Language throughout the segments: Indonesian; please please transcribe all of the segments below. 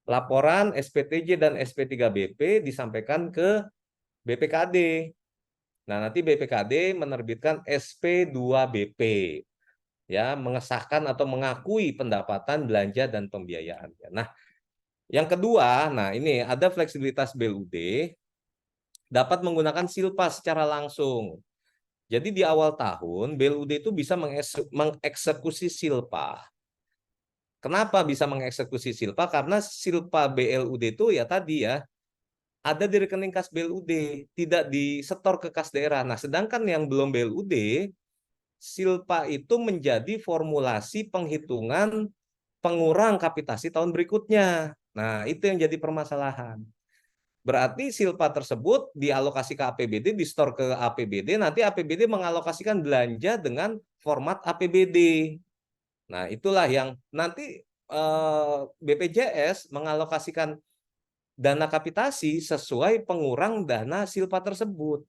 laporan SPTJ dan SP3BP disampaikan ke BPKD. Nah, nanti BPKD menerbitkan SP2BP, ya, mengesahkan atau mengakui pendapatan belanja dan pembiayaannya. Nah, yang kedua, nah ini ada fleksibilitas BLUD dapat menggunakan silpa secara langsung. Jadi di awal tahun BLUD itu bisa mengeksekusi silpa. Kenapa bisa mengeksekusi silpa? Karena silpa BLUD itu ya tadi ya ada di rekening kas BLUD, tidak disetor ke kas daerah. Nah, sedangkan yang belum BLUD, silpa itu menjadi formulasi penghitungan pengurang kapitasi tahun berikutnya. Nah, itu yang jadi permasalahan. Berarti silpa tersebut dialokasi ke APBD, di-store ke APBD, nanti APBD mengalokasikan belanja dengan format APBD. Nah, itulah yang nanti BPJS mengalokasikan dana kapitasi sesuai pengurang dana silpa tersebut.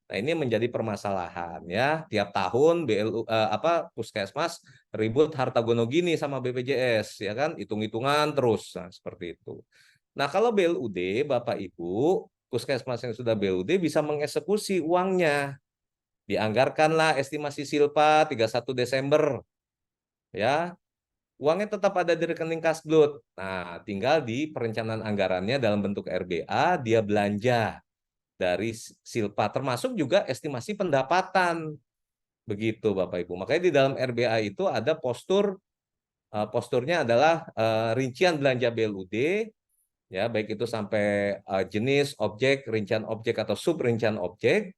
Nah, ini menjadi permasalahan ya. Tiap tahun Puskesmas ribut harta gono gini sama BPJS ya kan, hitung-hitungan terus. Nah, seperti itu. Nah, kalau BLUD, Bapak Ibu, Puskesmas yang sudah BLUD bisa mengeksekusi uangnya. Dianggarkanlah estimasi silpa 31 Desember ya. Uangnya tetap ada di rekening kas BLUD. Nah, tinggal di perencanaan anggarannya dalam bentuk RBA dia belanja dari silpa, termasuk juga estimasi pendapatan. Begitu Bapak Ibu. Makanya di dalam RBA itu ada posturnya adalah rincian belanja BLUD, ya baik itu sampai jenis objek, rincian objek atau sub rincian objek.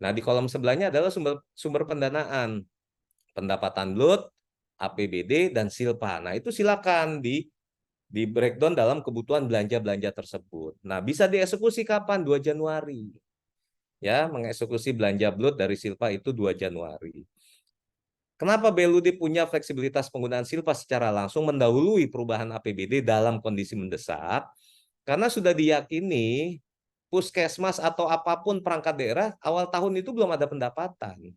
Nah, di kolom sebelahnya adalah sumber pendanaan, pendapatan BLUD, APBD dan silpa. Nah, itu silakan di breakdown dalam kebutuhan belanja-belanja tersebut. Nah, bisa dieksekusi kapan? 2 Januari. Ya, mengeksekusi belanja BLUD dari silpa itu 2 Januari. Kenapa BLUD punya fleksibilitas penggunaan silpa secara langsung mendahului perubahan APBD dalam kondisi mendesak? Karena sudah diyakini puskesmas atau apapun perangkat daerah awal tahun itu belum ada pendapatan.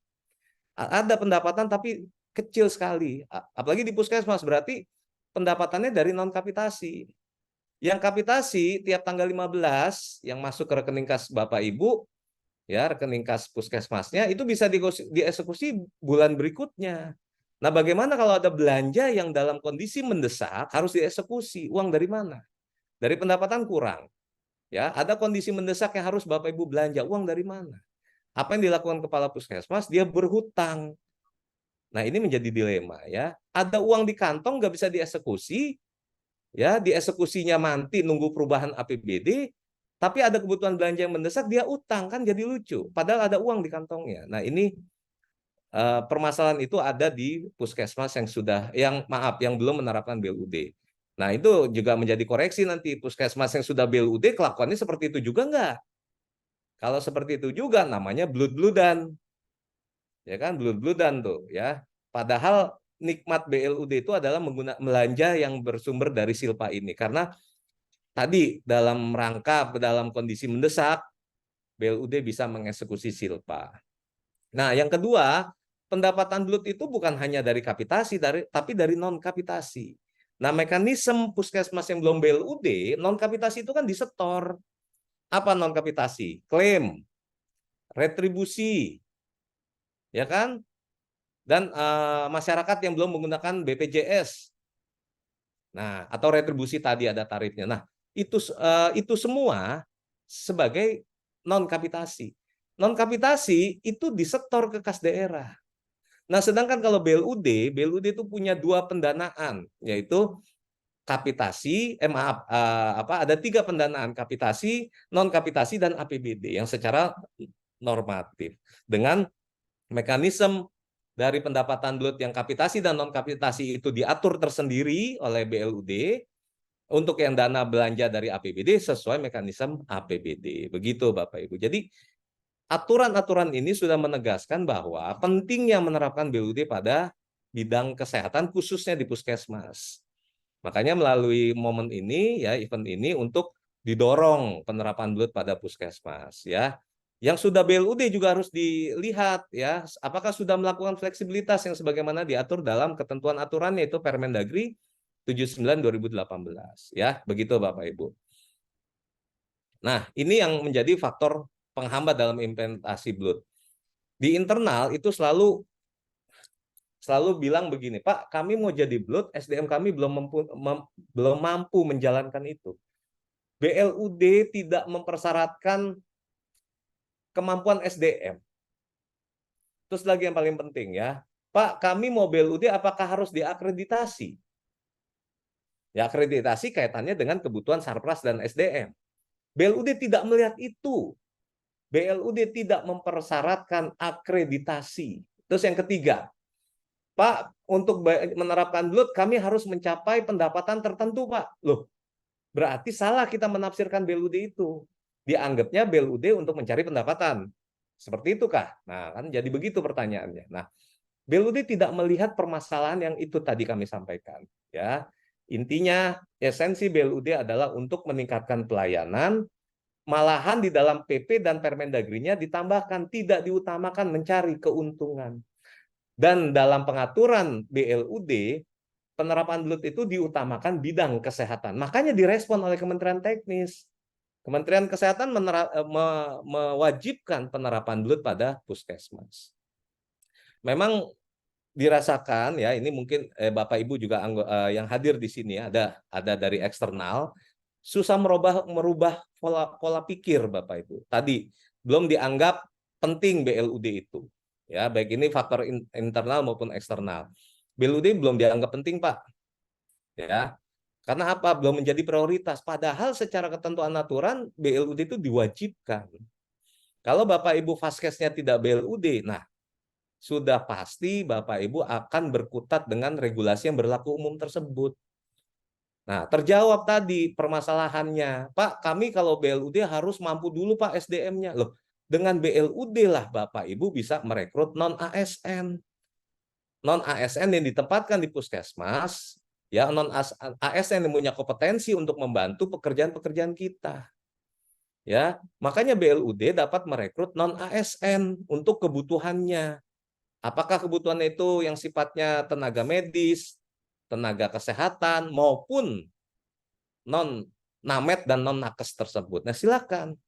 Ada pendapatan tapi kecil sekali. Apalagi di puskesmas berarti pendapatannya dari non kapitasi. Yang kapitasi tiap tanggal 15 yang masuk ke rekening kas Bapak Ibu, ya rekening kas puskesmasnya itu bisa dieksekusi bulan berikutnya. Nah, bagaimana kalau ada belanja yang dalam kondisi mendesak harus dieksekusi? Uang dari mana? Dari pendapatan kurang. Ya, ada kondisi mendesak yang harus Bapak Ibu belanja, uang dari mana? Apa yang dilakukan kepala puskesmas? Dia berhutang. Nah, ini menjadi dilema ya. Ada uang di kantong nggak bisa dieksekusi, ya dieksekusinya nanti nunggu perubahan APBD, tapi ada kebutuhan belanja yang mendesak dia utang, kan jadi lucu. Padahal ada uang di kantongnya. Nah, ini permasalahan itu ada di puskesmas yang belum menerapkan BLUD. Nah, itu juga menjadi koreksi nanti puskesmas yang sudah BLUD kelakuannya seperti itu juga enggak. Kalau seperti itu juga namanya blud-bludan. Ya kan, blud-bludan tuh ya. Padahal nikmat BLUD itu adalah belanja yang bersumber dari silpa ini. Karena tadi dalam kondisi mendesak BLUD bisa mengeksekusi silpa. Nah, yang kedua, pendapatan BLUD itu bukan hanya dari kapitasi, tapi dari non kapitasi. Nah, mekanisme puskesmas yang belum BLUD, non kapitasi itu kan disetor. Apa non kapitasi? Klaim, retribusi, ya kan? Dan masyarakat yang belum menggunakan BPJS. Nah, atau retribusi tadi ada tarifnya. Nah, itu semua sebagai non kapitasi. Non kapitasi itu disetor ke kas daerah. Nah, sedangkan kalau BLUD itu punya 2 pendanaan, yaitu kapitasi, ada 3 pendanaan, kapitasi, non kapitasi dan APBD yang secara normatif dengan mekanisme dari pendapatan BLUD yang kapitasi dan non kapitasi itu diatur tersendiri oleh BLUD untuk yang dana belanja dari APBD sesuai mekanisme APBD. Begitu Bapak Ibu. Jadi aturan-aturan ini sudah menegaskan bahwa pentingnya menerapkan BLUD pada bidang kesehatan khususnya di puskesmas. Makanya melalui momen ini ya event ini untuk didorong penerapan BLUD pada puskesmas ya. Yang sudah BLUD juga harus dilihat ya apakah sudah melakukan fleksibilitas yang sebagaimana diatur dalam ketentuan aturannya itu Permendagri 79/2018 ya, begitu Bapak Ibu. Nah, ini yang menjadi faktor penghambat dalam implementasi BLUT. Di internal itu selalu bilang begini, Pak, kami mau jadi BLUT, SDM kami belum mampu menjalankan itu. BLUD tidak mempersyaratkan kemampuan SDM. Terus lagi yang paling penting ya, Pak, kami mau BLUD apakah harus diakreditasi? Ya, akreditasi kaitannya dengan kebutuhan Sarpras dan SDM. BLUD tidak melihat itu. BLUD tidak mempersyaratkan akreditasi. Terus yang ketiga, Pak, untuk menerapkan BLUD kami harus mencapai pendapatan tertentu, Pak. Loh, berarti salah kita menafsirkan BLUD itu. Dianggapnya BLUD untuk mencari pendapatan. Seperti itu kah? Nah, kan jadi begitu pertanyaannya. Nah, BLUD tidak melihat permasalahan yang itu tadi kami sampaikan, ya. Intinya esensi BLUD adalah untuk meningkatkan pelayanan, malahan di dalam PP dan Permendagrinya ditambahkan tidak diutamakan mencari keuntungan. Dan dalam pengaturan BLUD, penerapan BLUD itu diutamakan bidang kesehatan. Makanya direspon oleh Kementerian Teknis. Kementerian Kesehatan mewajibkan penerapan BLUD pada puskesmas. Memang dirasakan ya, ini mungkin Bapak Ibu juga yang hadir di sini ada dari eksternal, susah merubah pola pikir Bapak Ibu. Tadi belum dianggap penting BLUD itu. Ya, baik ini faktor internal maupun eksternal. BLUD belum dianggap penting, Pak. Ya. Karena apa? Belum menjadi prioritas. Padahal secara ketentuan aturan BLUD itu diwajibkan. Kalau Bapak Ibu Faskesnya tidak BLUD, nah sudah pasti Bapak Ibu akan berkutat dengan regulasi yang berlaku umum tersebut. Nah, terjawab tadi permasalahannya. Pak, kami kalau BLUD harus mampu dulu Pak SDM-nya. Loh, dengan BLUD lah Bapak Ibu bisa merekrut non-ASN. Non-ASN yang ditempatkan di puskesmas, ya non-ASN yang punya kompetensi untuk membantu pekerjaan-pekerjaan kita. Ya, makanya BLUD dapat merekrut non-ASN untuk kebutuhannya. Apakah kebutuhan itu yang sifatnya tenaga medis, tenaga kesehatan, maupun non-namet dan non-nakes tersebut. Nah, silakan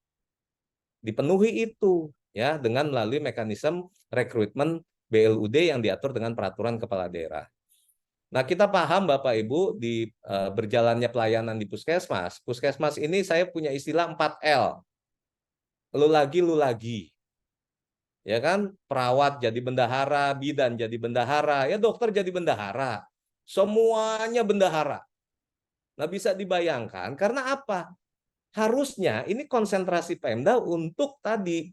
dipenuhi itu ya dengan melalui mekanisme rekrutmen BLUD yang diatur dengan peraturan kepala daerah. Nah, kita paham Bapak Ibu di berjalannya pelayanan di puskesmas. Puskesmas ini saya punya istilah 4L. Lu lagi. Ya kan? Perawat jadi bendahara, bidan jadi bendahara, ya dokter jadi bendahara. Semuanya bendahara. Nah, bisa dibayangkan karena apa? Harusnya ini konsentrasi Pemda untuk tadi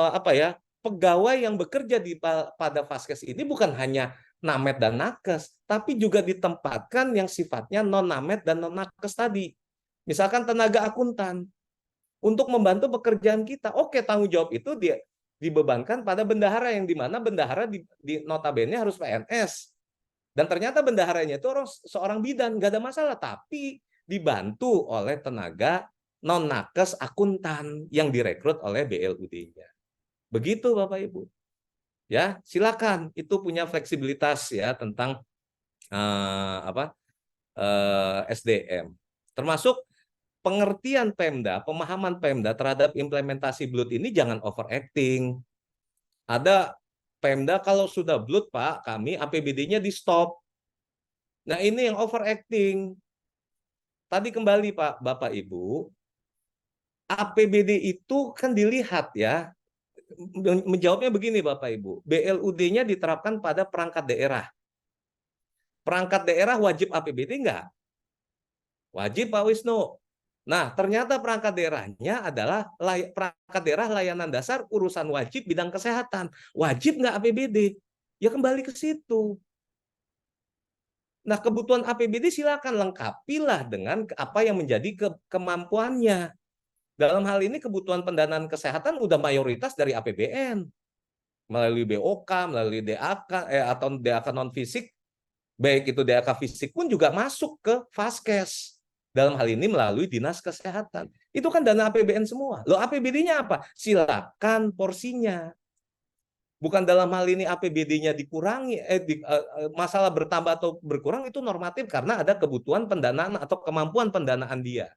apa ya? Pegawai yang bekerja pada Faskes ini bukan hanya namet dan nakes, tapi juga ditempatkan yang sifatnya non namet dan non nakes tadi. Misalkan tenaga akuntan untuk membantu pekerjaan kita. Oke, tanggung jawab itu dia dibebankan pada bendahara yang dimana bendahara di notabene harus PNS. Dan ternyata bendaharanya itu seorang bidan, nggak ada masalah. Tapi dibantu oleh tenaga non-nakes akuntan yang direkrut oleh BLUD-nya. Begitu Bapak Ibu. Ya, silakan. Itu punya fleksibilitas ya tentang SDM. Termasuk pengertian Pemda, pemahaman Pemda terhadap implementasi BLUT ini jangan overacting. Ada Pemda kalau sudah BLUT, Pak, kami APBD-nya di stop. Nah, ini yang overacting. Tadi kembali Pak, Bapak Ibu, APBD itu kan dilihat ya. Menjawabnya begini Bapak Ibu, BLUD-nya diterapkan pada perangkat daerah. Perangkat daerah wajib APBD enggak? Wajib Pak Wisnu. Nah, ternyata perangkat daerahnya adalah perangkat daerah layanan dasar urusan wajib bidang kesehatan. Wajib nggak APBD? Ya kembali ke situ. Nah, kebutuhan APBD silakan lengkapilah dengan apa yang menjadi kemampuannya. Dalam hal ini kebutuhan pendanaan kesehatan udah mayoritas dari APBN. Melalui BOK, melalui DAK, atau DAK non-fisik, baik itu DAK fisik pun juga masuk ke Faskes. Dalam hal ini melalui Dinas Kesehatan. Itu kan dana APBN semua. Loh APBD-nya apa? Silakan porsinya. Bukan dalam hal ini APBD-nya dikurangi, masalah bertambah atau berkurang itu normatif karena ada kebutuhan pendanaan atau kemampuan pendanaan dia.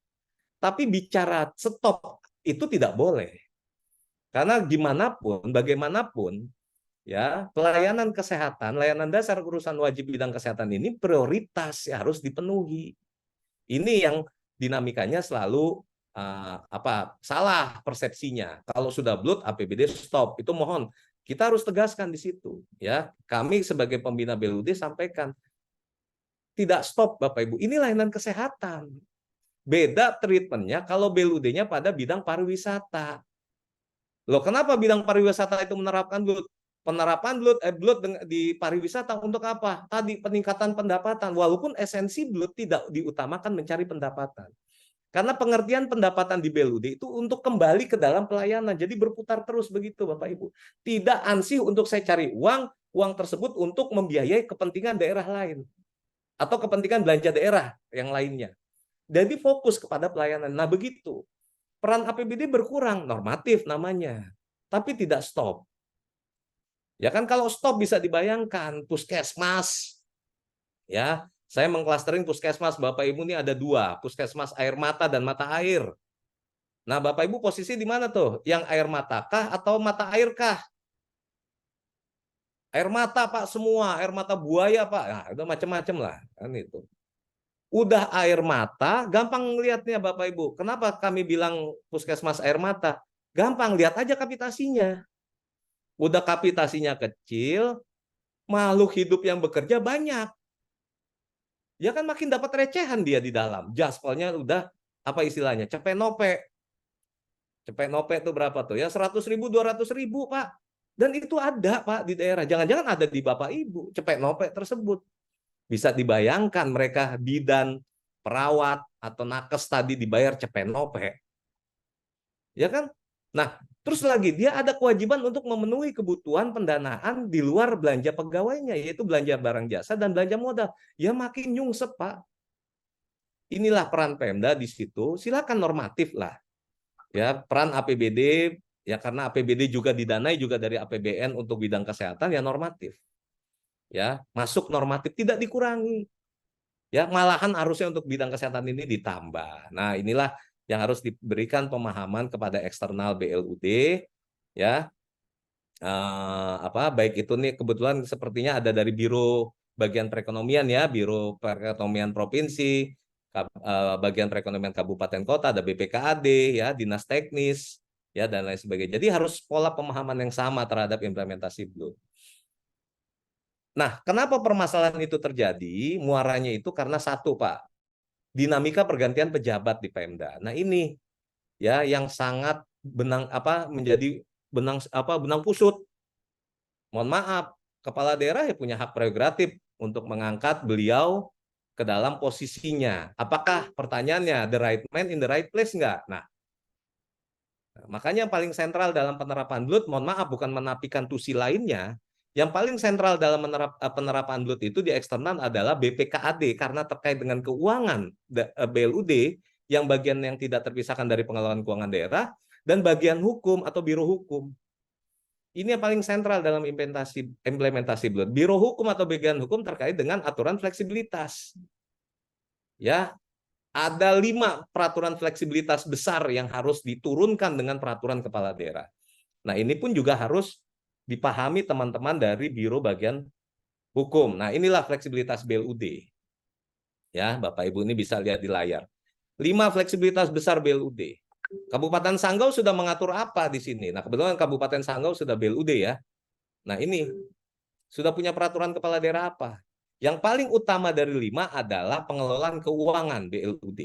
Tapi bicara stop itu tidak boleh. Karena gimana pun, bagaimanapun, ya pelayanan kesehatan, layanan dasar urusan wajib bidang kesehatan ini prioritas ya, harus dipenuhi. Ini yang dinamikanya selalu salah persepsinya. Kalau sudah bloat APBD stop, itu mohon kita harus tegaskan di situ. Ya, kami sebagai pembina BLUD sampaikan tidak stop Bapak Ibu. Ini layanan kesehatan. Beda treatmentnya kalau BLUD-nya pada bidang pariwisata. Loh, kenapa bidang pariwisata itu menerapkan bloat? Penerapan bloat di pariwisata untuk apa? Tadi peningkatan pendapatan. Walaupun esensi bloat tidak diutamakan mencari pendapatan. Karena pengertian pendapatan di BLUD itu untuk kembali ke dalam pelayanan. Jadi berputar terus begitu Bapak Ibu. Tidak ansih untuk saya cari uang, uang tersebut untuk membiayai kepentingan daerah lain. Atau kepentingan belanja daerah yang lainnya. Jadi fokus kepada pelayanan. Nah begitu. Peran APBD berkurang, normatif namanya. Tapi tidak stop. Ya kan kalau stop bisa dibayangkan, puskesmas. Ya, saya mengklastering puskesmas, Bapak Ibu ini ada 2, puskesmas air mata dan mata air. Nah, Bapak Ibu posisi di mana tuh? Yang air mata kah atau mata air kah? Air mata Pak semua, air mata buaya Pak. Nah, itu macam-macam lah kan itu. Udah air mata, gampang ngelihatnya Bapak Ibu. Kenapa kami bilang puskesmas air mata? Gampang, lihat aja kapitasinya. Udah kapitasinya kecil, makhluk hidup yang bekerja banyak. Ya kan makin dapat recehan dia di dalam. Jaspelnya udah apa istilahnya? Cepek-nope. Cepek-nope itu berapa tuh? Ya 100.000, 200.000 Pak. Dan itu ada Pak di daerah. Jangan-jangan ada di Bapak Ibu cepek-nope tersebut. Bisa dibayangkan mereka bidan, perawat atau nakes tadi dibayar cepek-nope. Ya kan? Nah, terus lagi dia ada kewajiban untuk memenuhi kebutuhan pendanaan di luar belanja pegawainya, yaitu belanja barang jasa dan belanja modal. Ya makin nyungsep, Pak. Inilah peran Pemda di situ. Silakan normatif lah. Ya, peran APBD ya karena APBD juga didanai juga dari APBN untuk bidang kesehatan ya normatif. Ya, masuk normatif tidak dikurangi. Ya, malahan harusnya untuk bidang kesehatan ini ditambah. Nah, inilah yang harus diberikan pemahaman kepada eksternal BLUD ya. Baik itu nih kebetulan sepertinya ada dari Biro Bagian Perekonomian ya, Biro Perekonomian Provinsi, Bagian Perekonomian Kabupaten Kota, ada BPKAD ya, Dinas Teknis ya dan lain sebagainya. Jadi harus pola pemahaman yang sama terhadap implementasi BLUD. Nah, kenapa permasalahan itu terjadi? Muaranya itu karena satu, Pak, dinamika pergantian pejabat di Pemda. Nah, ini ya yang sangat menjadi benang pusut. Mohon maaf, kepala daerah ya punya hak prerogatif untuk mengangkat beliau ke dalam posisinya. Apakah pertanyaannya the right man in the right place enggak? Nah, makanya yang paling sentral dalam penerapan BLUD, mohon maaf bukan menafikan tusi lainnya, yang paling sentral dalam penerapan BLUD itu di eksternal adalah BPKAD karena terkait dengan keuangan BLUD yang bagian yang tidak terpisahkan dari pengelolaan keuangan daerah dan bagian hukum atau biro hukum. Ini yang paling sentral dalam implementasi BLUD. Biro hukum atau bagian hukum terkait dengan aturan fleksibilitas. Ya, ada 5 peraturan fleksibilitas besar yang harus diturunkan dengan peraturan kepala daerah. Nah, ini pun juga harus dipahami teman-teman dari Biro Bagian Hukum. Nah, inilah fleksibilitas BLUD. Ya, Bapak Ibu ini bisa lihat di layar. 5 fleksibilitas besar BLUD. Kabupaten Sanggau sudah mengatur apa di sini? Nah, kebetulan Kabupaten Sanggau sudah BLUD ya. Nah, ini sudah punya peraturan kepala daerah apa? Yang paling utama dari 5 adalah pengelolaan keuangan BLUD.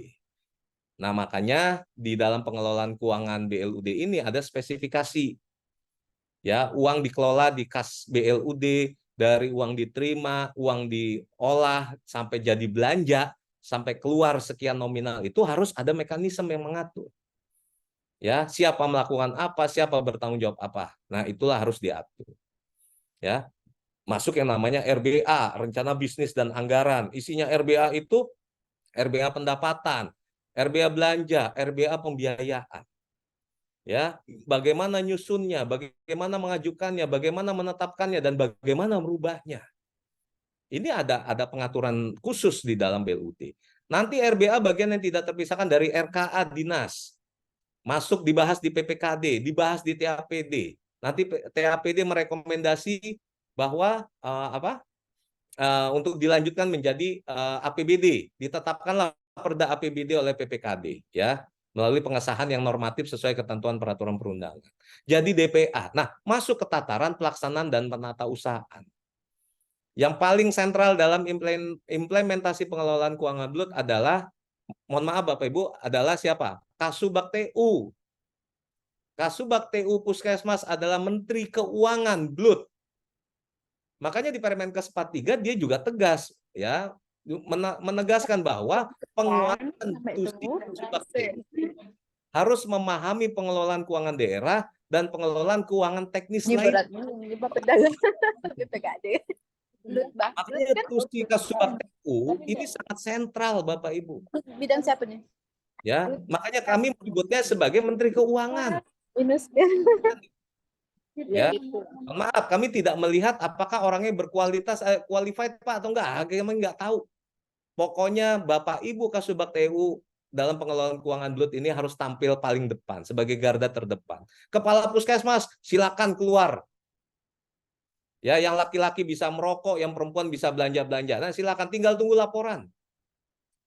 Nah, makanya di dalam pengelolaan keuangan BLUD ini ada spesifikasi. Ya, uang dikelola di kas BLUD, dari uang diterima, uang diolah sampai jadi belanja, sampai keluar sekian nominal itu harus ada mekanisme yang mengatur. Ya, siapa melakukan apa, siapa bertanggung jawab apa. Nah, itulah harus diatur. Ya, masuk yang namanya RBA, rencana bisnis dan anggaran. Isinya RBA itu RBA pendapatan, RBA belanja, RBA pembiayaan. Ya, bagaimana nyusunnya, bagaimana mengajukannya, bagaimana menetapkannya, dan bagaimana merubahnya. Ini ada pengaturan khusus di dalam BLUD. Nanti RBA bagian yang tidak terpisahkan dari RKA dinas. Masuk dibahas di PPKD, dibahas di TAPD. Nanti TAPD merekomendasi bahwa untuk dilanjutkan menjadi APBD, ditetapkanlah Perda APBD oleh PPKD ya, melalui pengesahan yang normatif sesuai ketentuan peraturan perundangan. Jadi DPA. Nah, masuk ke tataran pelaksanaan dan penatausahaan. Yang paling sentral dalam implementasi pengelolaan keuangan bulat adalah, mohon maaf Bapak Ibu, adalah siapa? Kasubag TU. Kasubag TU Puskesmas adalah Menteri Keuangan bulat. Makanya di Permenkes 43 dia juga tegas ya, menegaskan bahwa penguatan tusi Kasubag TU harus memahami pengelolaan keuangan daerah dan pengelolaan keuangan teknis lain. Ini Bapak dalam BPKD. Makanya tusi Kasubag TU ini sangat sentral Bapak Ibu. Bidang siapa nih? Ya, makanya kami menyebutnya sebagai Menteri Keuangan. Minus. Ya, maaf, kami tidak melihat apakah orangnya berkualitas, qualified Pak atau enggak. Kami enggak tahu. Pokoknya Bapak Ibu Kasubag TU dalam pengelolaan keuangan bulat ini harus tampil paling depan sebagai garda terdepan. Kepala Puskesmas silakan keluar. Ya, yang laki-laki bisa merokok, yang perempuan bisa belanja-belanja. Nah, silakan tinggal tunggu laporan.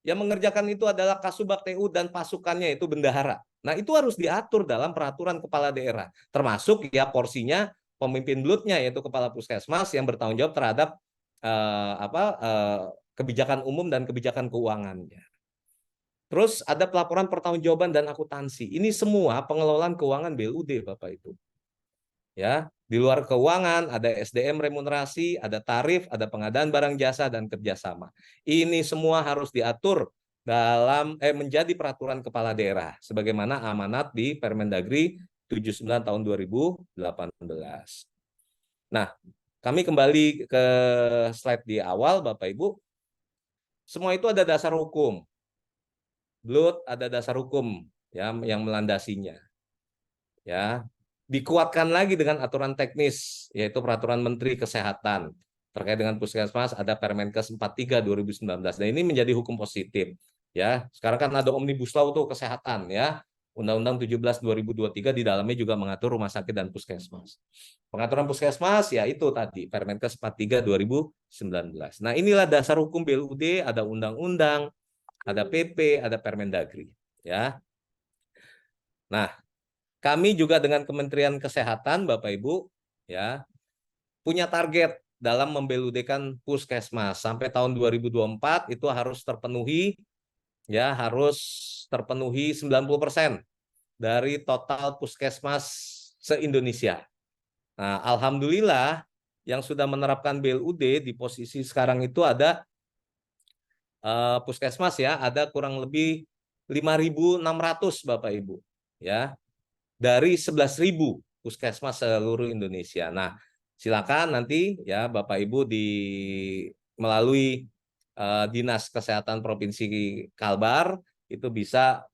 Yang mengerjakan itu adalah Kasubag TU dan pasukannya itu bendahara. Nah, itu harus diatur dalam peraturan kepala daerah, termasuk ya porsinya pemimpin bulutnya yaitu kepala puskesmas yang bertanggung jawab terhadap kebijakan umum dan kebijakan keuangannya. Terus ada pelaporan pertanggungjawaban dan akuntansi. Ini semua pengelolaan keuangan BLUD Bapak Ibu. Ya, di luar keuangan ada SDM remunerasi, ada tarif, ada pengadaan barang jasa dan kerjasama. Ini semua harus diatur dalam menjadi peraturan kepala daerah sebagaimana amanat di Permendagri 79 tahun 2018. Nah, kami kembali ke slide di awal Bapak Ibu. Semua itu ada dasar hukum. BLUD ada dasar hukum ya yang melandasinya. Ya, dikuatkan lagi dengan aturan teknis yaitu peraturan Menteri Kesehatan terkait dengan puskesmas, ada Permenkes 43 2019. Dan ini menjadi hukum positif ya. Sekarang kan ada Omnibus Law tuh kesehatan ya. Undang-Undang 17 2023 di dalamnya juga mengatur rumah sakit dan puskesmas. Pengaturan puskesmas ya itu tadi Permenkes 43 2019. Nah, inilah dasar hukum BLUD, ada undang-undang, ada PP, ada Permendagri ya. Nah, kami juga dengan Kementerian Kesehatan, Bapak Ibu, ya, punya target dalam membeludekan puskesmas sampai tahun 2024 itu harus terpenuhi, ya, harus terpenuhi 90% dari total puskesmas se-Indonesia. Nah, alhamdulillah yang sudah menerapkan BLUD di posisi sekarang itu ada puskesmas ya, ada kurang lebih 5.600 Bapak Ibu, ya. Dari 11.000 puskesmas seluruh Indonesia. Nah, silakan nanti ya Bapak Ibu melalui Dinas Kesehatan Provinsi Kalbar itu bisa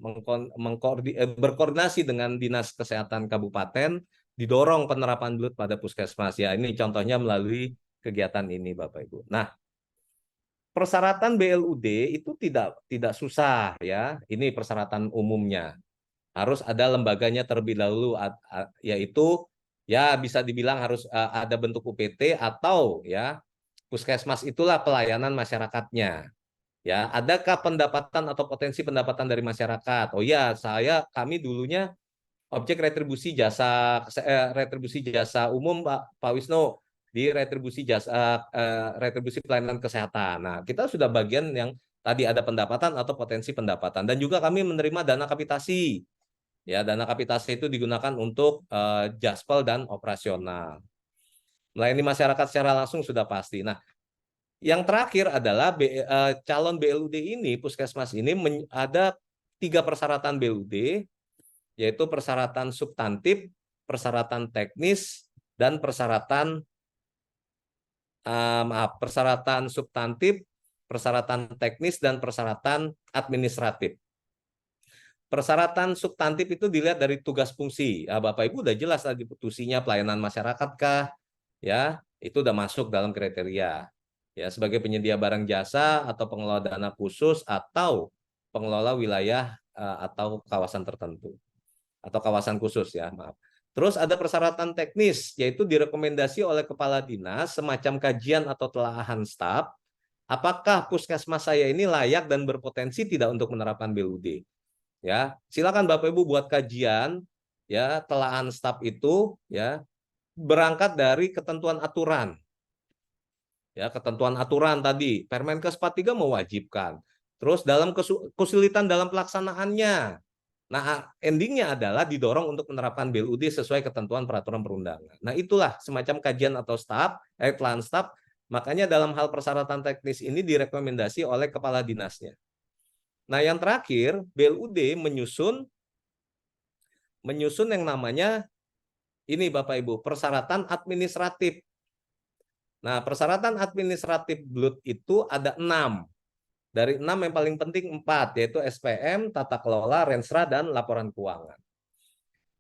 berkoordinasi dengan Dinas Kesehatan Kabupaten didorong penerapan BLUD pada puskesmas ya. Ini contohnya melalui kegiatan ini Bapak Ibu. Nah, persyaratan BLUD itu tidak susah ya. Ini persyaratan umumnya. Harus ada lembaganya terlebih dahulu, yaitu ya bisa dibilang harus ada bentuk UPT atau ya puskesmas itulah pelayanan masyarakatnya. Ya, adakah pendapatan atau potensi pendapatan dari masyarakat? Oh ya, kami dulunya objek retribusi jasa umum Pak Wisnu di retribusi pelayanan kesehatan. Nah, kita sudah bagian yang tadi ada pendapatan atau potensi pendapatan dan juga kami menerima dana kapitasi. Ya, dana kapitasi itu digunakan untuk jaspel dan operasional. Melayani masyarakat secara langsung sudah pasti. Nah, yang terakhir adalah calon BLUD ini, puskesmas ini ada 3 persyaratan BLUD, yaitu persyaratan substantif, persyaratan teknis, dan persyaratan substantif, persyaratan teknis, dan persyaratan administratif. Persyaratan substantif itu dilihat dari tugas fungsi. Ya, Bapak Ibu udah jelas tadi fungsinya pelayanan masyarakat kah? Ya, itu udah masuk dalam kriteria. Ya, sebagai penyedia barang jasa atau pengelola dana khusus atau pengelola wilayah atau kawasan tertentu atau kawasan khusus ya, maaf. Terus ada persyaratan teknis, yaitu direkomendasi oleh kepala dinas semacam kajian atau telaahan staf, apakah puskesmas saya ini layak dan berpotensi tidak untuk menerapkan BUD. Ya, silakan Bapak Ibu buat kajian ya, telahan staf itu ya berangkat dari ketentuan aturan. Ya, ketentuan aturan tadi Permenkes 43 mewajibkan. Terus dalam kesulitan dalam pelaksanaannya. Nah, endingnya adalah didorong untuk menerapkan BUD sesuai ketentuan peraturan perundangan. Nah, itulah semacam kajian atau telahan staf. Makanya dalam hal persyaratan teknis ini direkomendasi oleh kepala dinasnya. Nah, yang terakhir, BLUD menyusun yang namanya ini Bapak Ibu, persyaratan administratif. Nah, persyaratan administratif BLUD itu ada 6. Dari 6 yang paling penting 4, yaitu SPM, tata kelola, Renstra, dan laporan keuangan.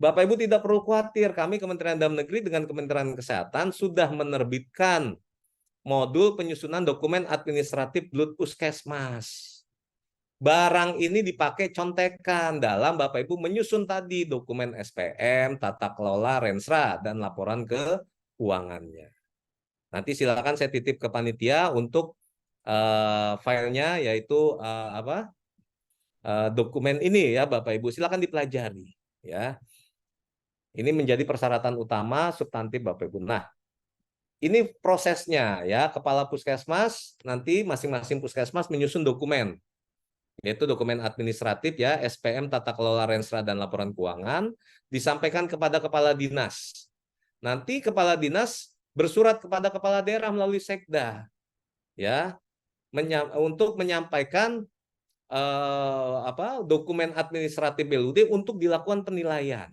Bapak Ibu tidak perlu khawatir, kami Kementerian Dalam Negeri dengan Kementerian Kesehatan sudah menerbitkan modul penyusunan dokumen administratif BLUD Puskesmas. Barang ini dipakai contekan dalam Bapak Ibu menyusun tadi dokumen SPM, tata kelola, Renstra, dan laporan keuangannya. Nanti silakan saya titip ke panitia untuk filenya, yaitu dokumen ini ya Bapak Ibu. Silakan dipelajari ya. Ini menjadi persyaratan utama substantif Bapak Ibu. Nah, ini prosesnya ya. Kepala puskesmas nanti masing-masing puskesmas menyusun dokumen, yaitu dokumen administratif ya, SPM, tata kelola, Renstra, dan laporan keuangan, disampaikan kepada kepala dinas. Nanti kepala dinas bersurat kepada kepala daerah melalui sekda ya, untuk menyampaikan dokumen administratif BLUD untuk dilakukan penilaian.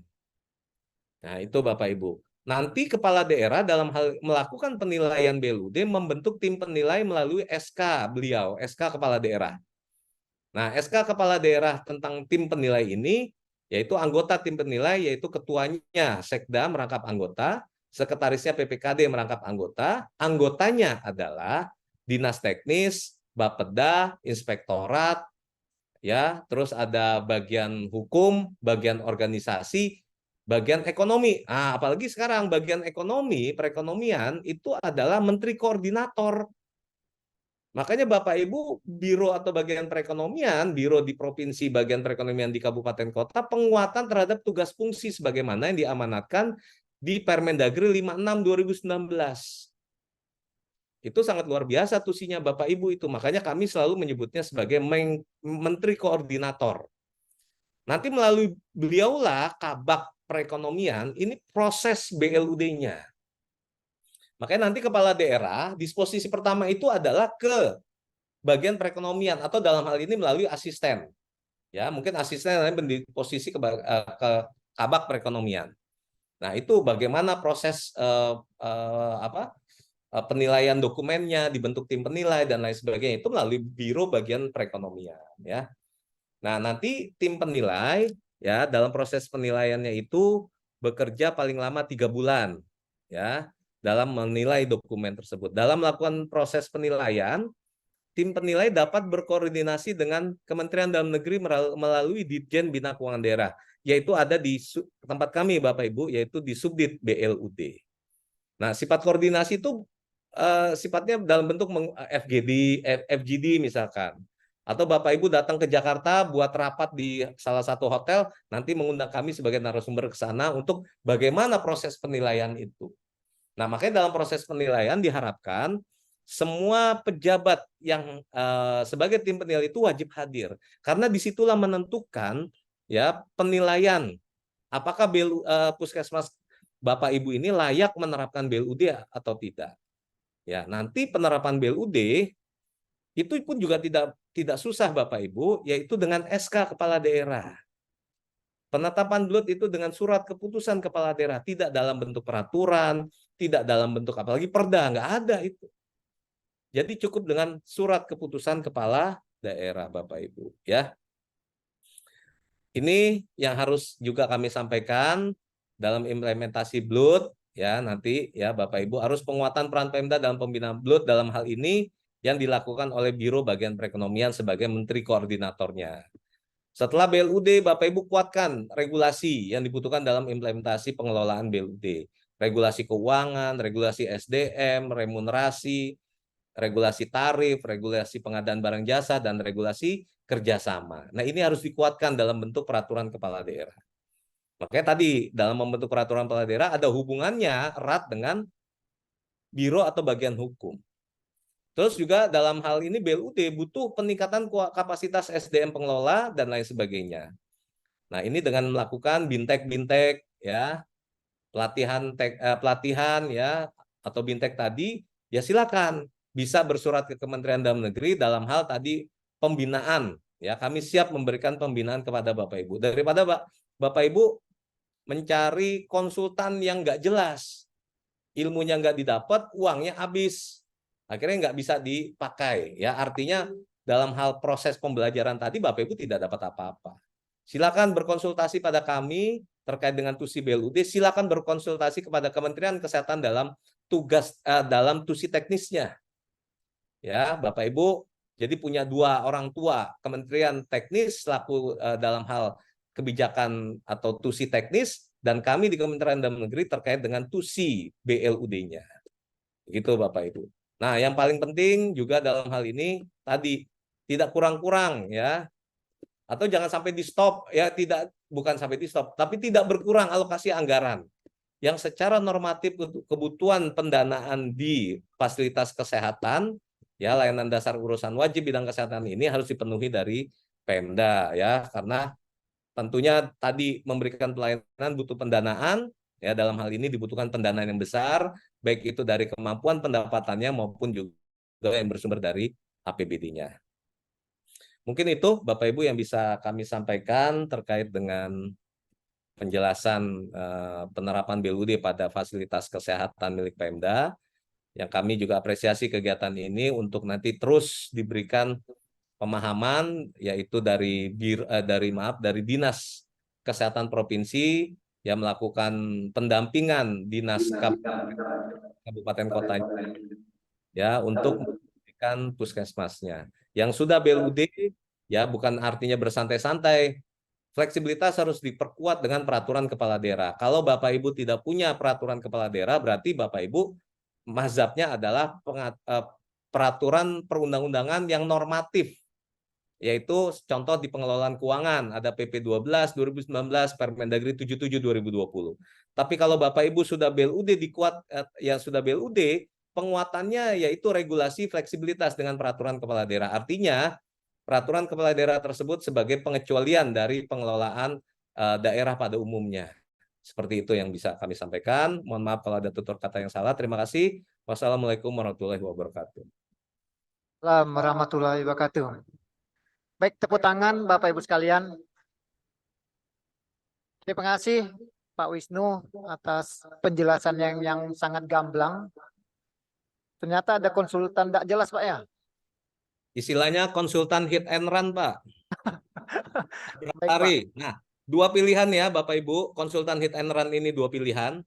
Nah, itu Bapak Ibu. Nanti kepala daerah dalam hal melakukan penilaian BLUD membentuk tim penilai melalui SK beliau, SK kepala daerah. Nah, SK kepala daerah tentang tim penilai ini, yaitu anggota tim penilai, yaitu ketuanya Sekda merangkap anggota, sekretarisnya PPKD merangkap anggota, anggotanya adalah Dinas Teknis, Bapeda, Inspektorat, ya, terus ada bagian hukum, bagian organisasi, bagian ekonomi. Nah, apalagi sekarang bagian ekonomi, perekonomian itu adalah Menteri Koordinator. Makanya Bapak Ibu, biro atau bagian perekonomian, biro di provinsi, bagian perekonomian di kabupaten kota, penguatan terhadap tugas fungsi sebagaimana yang diamanatkan di Permendagri 56 2019. Itu sangat luar biasa tusinya Bapak Ibu itu. Makanya kami selalu menyebutnya sebagai Menteri Koordinator. Nanti melalui beliaulah Kabak Perekonomian, ini proses BLUD-nya. Makanya nanti kepala daerah, disposisi pertama itu adalah ke bagian perekonomian atau dalam hal ini melalui asisten. Ya, mungkin asisten di posisi ke kabak perekonomian. Nah, itu bagaimana proses penilaian dokumennya, dibentuk tim penilai dan lain sebagainya itu melalui biro bagian perekonomian ya. Nah, nanti tim penilai ya dalam proses penilaiannya itu bekerja paling lama 3 bulan ya dalam menilai dokumen tersebut. Dalam melakukan proses penilaian, tim penilai dapat berkoordinasi dengan Kementerian Dalam Negeri melalui Ditjen Bina Keuangan Daerah, yaitu ada di tempat kami Bapak Ibu, yaitu di Subdit BLUD. Nah, sifat koordinasi itu sifatnya dalam bentuk FGD misalkan. Atau Bapak Ibu datang ke Jakarta buat rapat di salah satu hotel, nanti mengundang kami sebagai narasumber ke sana untuk bagaimana proses penilaian itu. Nah, makanya dalam proses penilaian diharapkan semua pejabat yang sebagai tim penilai itu wajib hadir. Karena disitulah menentukan ya penilaian apakah puskesmas Bapak Ibu ini layak menerapkan BLUD atau tidak. Ya, nanti penerapan BLUD itu pun juga tidak susah Bapak Ibu, yaitu dengan SK kepala daerah. Penetapan BLUD itu dengan surat keputusan kepala daerah, tidak dalam bentuk peraturan, tidak dalam bentuk apalagi perda, nggak ada itu. Jadi cukup dengan surat keputusan kepala daerah Bapak Ibu, ya. Ini yang harus juga kami sampaikan dalam implementasi BLUT ya, nanti ya Bapak Ibu, harus penguatan peran Pemda dalam pembinaan BLUT dalam hal ini yang dilakukan oleh Biro Bagian Perekonomian sebagai menteri koordinatornya. Setelah BLUD, Bapak Ibu kuatkan regulasi yang dibutuhkan dalam implementasi pengelolaan BLUD. Regulasi keuangan, regulasi SDM, remunerasi, regulasi tarif, regulasi pengadaan barang jasa, dan regulasi kerjasama. Nah, ini harus dikuatkan dalam bentuk peraturan kepala daerah. Makanya tadi dalam membentuk peraturan kepala daerah ada hubungannya erat dengan biro atau bagian hukum. Terus juga dalam hal ini BLUD butuh peningkatan kapasitas SDM pengelola dan lain sebagainya. Nah, ini dengan melakukan bintek-bintek ya, pelatihan ya atau bintek tadi, ya silakan bisa bersurat ke Kementerian Dalam Negeri dalam hal tadi pembinaan ya. Kami siap memberikan pembinaan kepada Bapak Ibu. Daripada Bapak Ibu mencari konsultan yang nggak jelas, ilmunya nggak didapat, uangnya habis, akhirnya nggak bisa dipakai ya. Artinya dalam hal proses pembelajaran tadi Bapak Ibu tidak dapat apa-apa. Silakan berkonsultasi pada kami terkait dengan TUSI BLUD, silakan berkonsultasi kepada Kementerian Kesehatan dalam dalam TUSI teknisnya. Ya, Bapak Ibu, jadi punya dua orang tua, Kementerian Teknis selaku dalam hal kebijakan atau TUSI teknis, dan kami di Kementerian Dalam Negeri terkait dengan TUSI BLUD-nya. Gitu Bapak Ibu. Nah, yang paling penting juga dalam hal ini tadi tidak kurang-kurang ya, atau jangan sampai di stop ya, tidak, bukan sampai di stop, tapi tidak berkurang alokasi anggaran yang secara normatif untuk kebutuhan pendanaan di fasilitas kesehatan ya, layanan dasar urusan wajib bidang kesehatan ini harus dipenuhi dari Pemda ya, karena tentunya tadi memberikan pelayanan butuh pendanaan ya, dalam hal ini dibutuhkan pendanaan yang besar baik itu dari kemampuan pendapatannya maupun juga yang bersumber dari APBD-nya. Mungkin itu Bapak Ibu yang bisa kami sampaikan terkait dengan penjelasan penerapan BLUD pada fasilitas kesehatan milik Pemda. Yang kami juga apresiasi kegiatan ini untuk nanti terus diberikan pemahaman, yaitu dari Dinas Kesehatan Provinsi yang melakukan pendampingan Dinas Kabupaten Kota ya untuk memberikan puskesmasnya. Yang sudah BLUD ya bukan artinya bersantai-santai. Fleksibilitas harus diperkuat dengan peraturan kepala daerah. Kalau Bapak Ibu tidak punya peraturan kepala daerah, berarti Bapak Ibu mazhabnya adalah peraturan perundang-undangan yang normatif, yaitu contoh di pengelolaan keuangan, ada PP 12 2019, Permendagri 77 2020. Tapi kalau Bapak Ibu sudah BLUD yang sudah BLUD, penguatannya yaitu regulasi fleksibilitas dengan peraturan kepala daerah. Artinya peraturan kepala daerah tersebut sebagai pengecualian dari pengelolaan daerah pada umumnya. Seperti itu yang bisa kami sampaikan. Mohon maaf kalau ada tutur kata yang salah. Terima kasih. Wassalamualaikum warahmatullahi wabarakatuh. Assalamualaikum warahmatullahi wabarakatuh. Baik, tepuk tangan Bapak Ibu sekalian. Terima kasih Pak Wisnu atas penjelasan yang sangat gamblang. Ternyata ada konsultan tidak jelas Pak ya. Istilahnya konsultan hit and run, Pak. Baik, Pak. Nah, dua pilihan ya Bapak Ibu. Konsultan hit and run ini dua pilihan.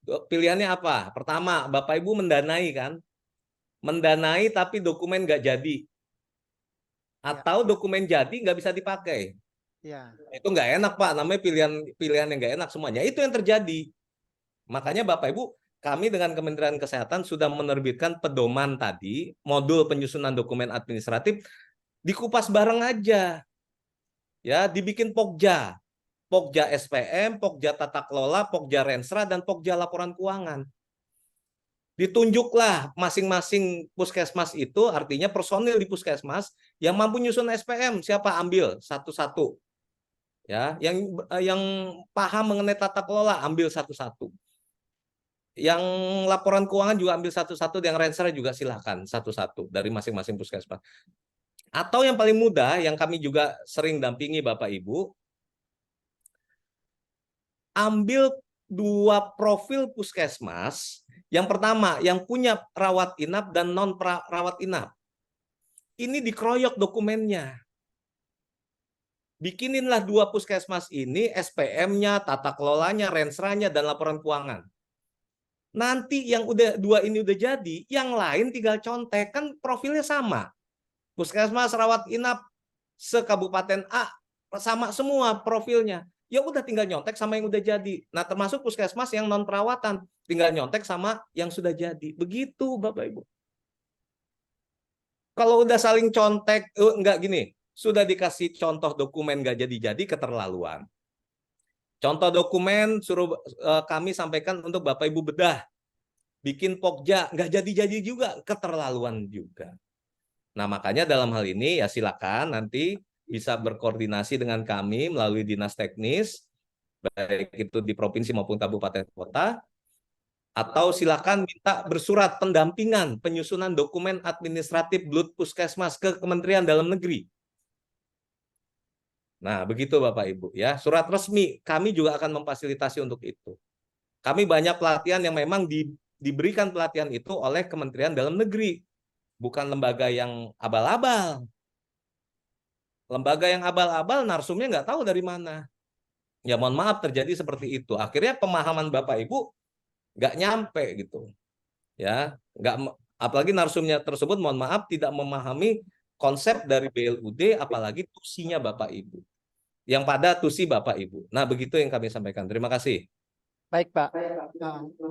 Pilihannya apa? Pertama, Bapak Ibu mendanai kan? Mendanai tapi dokumen nggak jadi. Atau dokumen jadi nggak bisa dipakai. Ya. Itu nggak enak Pak. Namanya pilihan yang nggak enak semuanya. Itu yang terjadi. Makanya Bapak Ibu, kami dengan Kementerian Kesehatan sudah menerbitkan pedoman tadi, modul penyusunan dokumen administratif, dikupas bareng aja. Ya, dibikin Pokja. Pokja SPM, Pokja Tata Kelola, Pokja Renstra, dan Pokja Laporan Keuangan. Ditunjuklah masing-masing puskesmas itu, artinya personil di puskesmas yang mampu nyusun SPM, siapa ambil satu-satu. Ya, yang paham mengenai tata kelola ambil satu-satu. Yang laporan keuangan juga ambil satu-satu, yang Renstra juga silahkan satu-satu dari masing-masing puskesmas. Atau yang paling mudah, yang kami juga sering dampingi Bapak Ibu, ambil dua profil puskesmas. Yang pertama, yang punya rawat inap dan non rawat inap. Ini dikeroyok dokumennya. Bikininlah 2 puskesmas ini SPM-nya, tata kelolanya, rensranya, dan laporan keuangan. Nanti yang udah 2 ini udah jadi, yang lain tinggal contek, kan profilnya sama. Puskesmas rawat inap se-Kabupaten A sama semua profilnya. Ya udah tinggal nyontek sama yang udah jadi. Nah, termasuk puskesmas yang non perawatan, tinggal nyontek sama yang sudah jadi. Begitu, Bapak Ibu. Kalau udah saling contek, enggak gini, sudah dikasih contoh dokumen nggak jadi-jadi, keterlaluan. Contoh dokumen suruh kami sampaikan untuk Bapak Ibu bedah. Bikin pokja, nggak jadi-jadi juga, keterlaluan juga. Nah, makanya dalam hal ini ya silakan nanti bisa berkoordinasi dengan kami melalui dinas teknis, baik itu di provinsi maupun kabupaten kota, atau silakan minta bersurat pendampingan penyusunan dokumen administratif BLUT Puskesmas ke Kementerian Dalam Negeri. Nah, begitu Bapak Ibu ya. Surat resmi kami juga akan memfasilitasi untuk itu. Kami banyak pelatihan yang memang diberikan pelatihan itu oleh Kementerian Dalam Negeri, bukan lembaga yang abal-abal. Lembaga yang abal-abal narsumnya nggak tahu dari mana. Ya mohon maaf terjadi seperti itu. Akhirnya pemahaman Bapak Ibu nggak nyampe gitu. Ya, nggak, apalagi narsumnya tersebut mohon maaf tidak memahami konsep dari BLUD, apalagi tusinya Bapak Ibu. Yang pada tusi Bapak Ibu. Nah, begitu yang kami sampaikan. Terima kasih. Baik, Pak.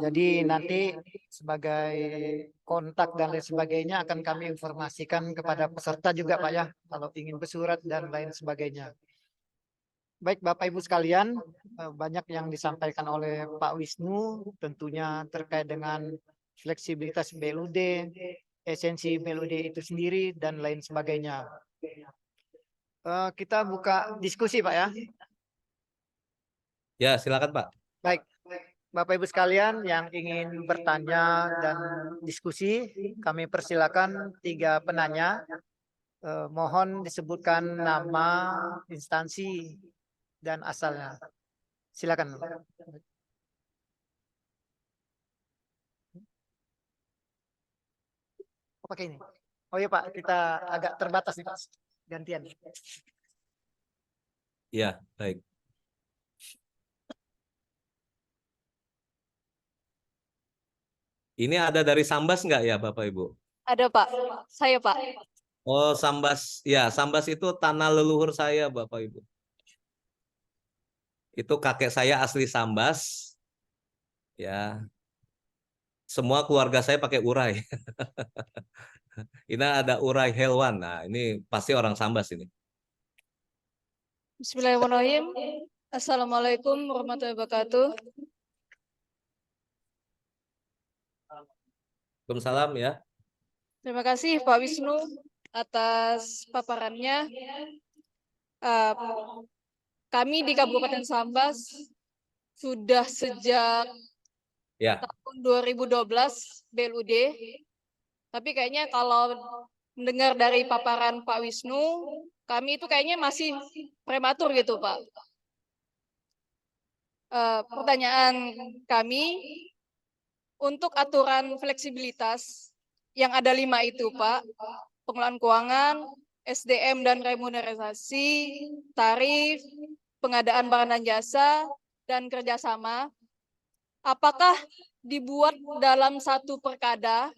Jadi nanti sebagai kontak dan lain sebagainya akan kami informasikan kepada peserta juga, Pak ya, kalau ingin bersurat dan lain sebagainya. Baik, Bapak Ibu sekalian, banyak yang disampaikan oleh Pak Wisnu, tentunya terkait dengan fleksibilitas BLUD, esensi BLUD itu sendiri, dan lain sebagainya. Kita buka diskusi, Pak ya. Ya, silakan Pak. Baik, Bapak Ibu sekalian yang ingin bertanya dan diskusi, kami persilakan 3 penanya. Mohon disebutkan nama, instansi, dan asalnya. Silakan. Oh, pakai ini. Oh iya Pak, kita agak terbatas nih Pak. Gantian. Ya, baik. Ini ada dari Sambas nggak ya Bapak Ibu? Ada Pak, saya Pak. Oh, Sambas. Ya, Sambas itu tanah leluhur saya Bapak Ibu. Itu kakek saya asli Sambas. Ya, semua keluarga saya pakai urai. Ini ada urai Helwan. Nah, ini pasti orang Sambas ini. Bismillahirrahmanirrahim. Assalamualaikum warahmatullahi wabarakatuh. Waalaikumsalam ya. Terima kasih Pak Wisnu atas paparannya. Eh, Kami di Kabupaten Sambas sudah sejak Ya, tahun 2012 BLUD. Tapi kayaknya kalau mendengar dari paparan Pak Wisnu, kami itu kayaknya masih prematur gitu Pak. Pertanyaan kami, untuk aturan fleksibilitas yang ada 5 itu Pak, pengelolaan keuangan, SDM dan remunerasi, tarif, pengadaan barang dan jasa, dan kerjasama, apakah dibuat dalam satu perkada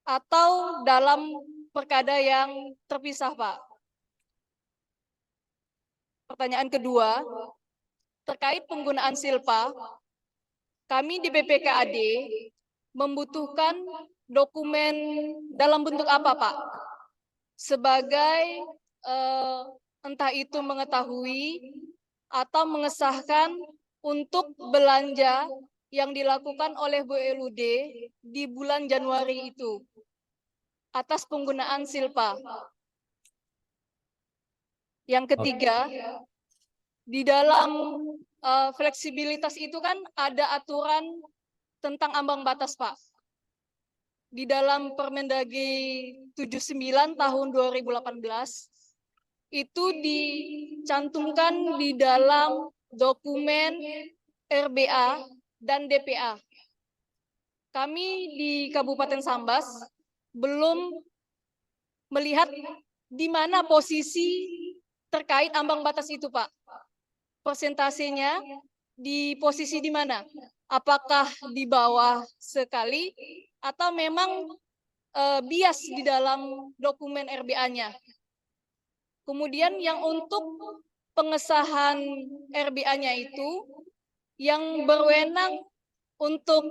atau dalam perkada yang terpisah, Pak? Pertanyaan kedua, terkait penggunaan silpa, kami di BPKAD membutuhkan dokumen dalam bentuk apa, Pak? Sebagai entah itu mengetahui atau mengesahkan untuk belanja yang dilakukan oleh BLUD di bulan Januari itu atas penggunaan silpa. Yang ketiga, di dalam fleksibilitas itu kan ada aturan tentang ambang batas, Pak. Di dalam Permendagri 79 tahun 2018 itu dicantumkan di dalam dokumen RBA dan DPA. Kami di Kabupaten Sambas belum melihat di mana posisi terkait ambang batas itu, Pak. Persentasenya di posisi di mana? Apakah di bawah sekali atau memang bias di dalam dokumen RBA-nya? Kemudian yang untuk pengesahan RBA-nya itu, yang berwenang untuk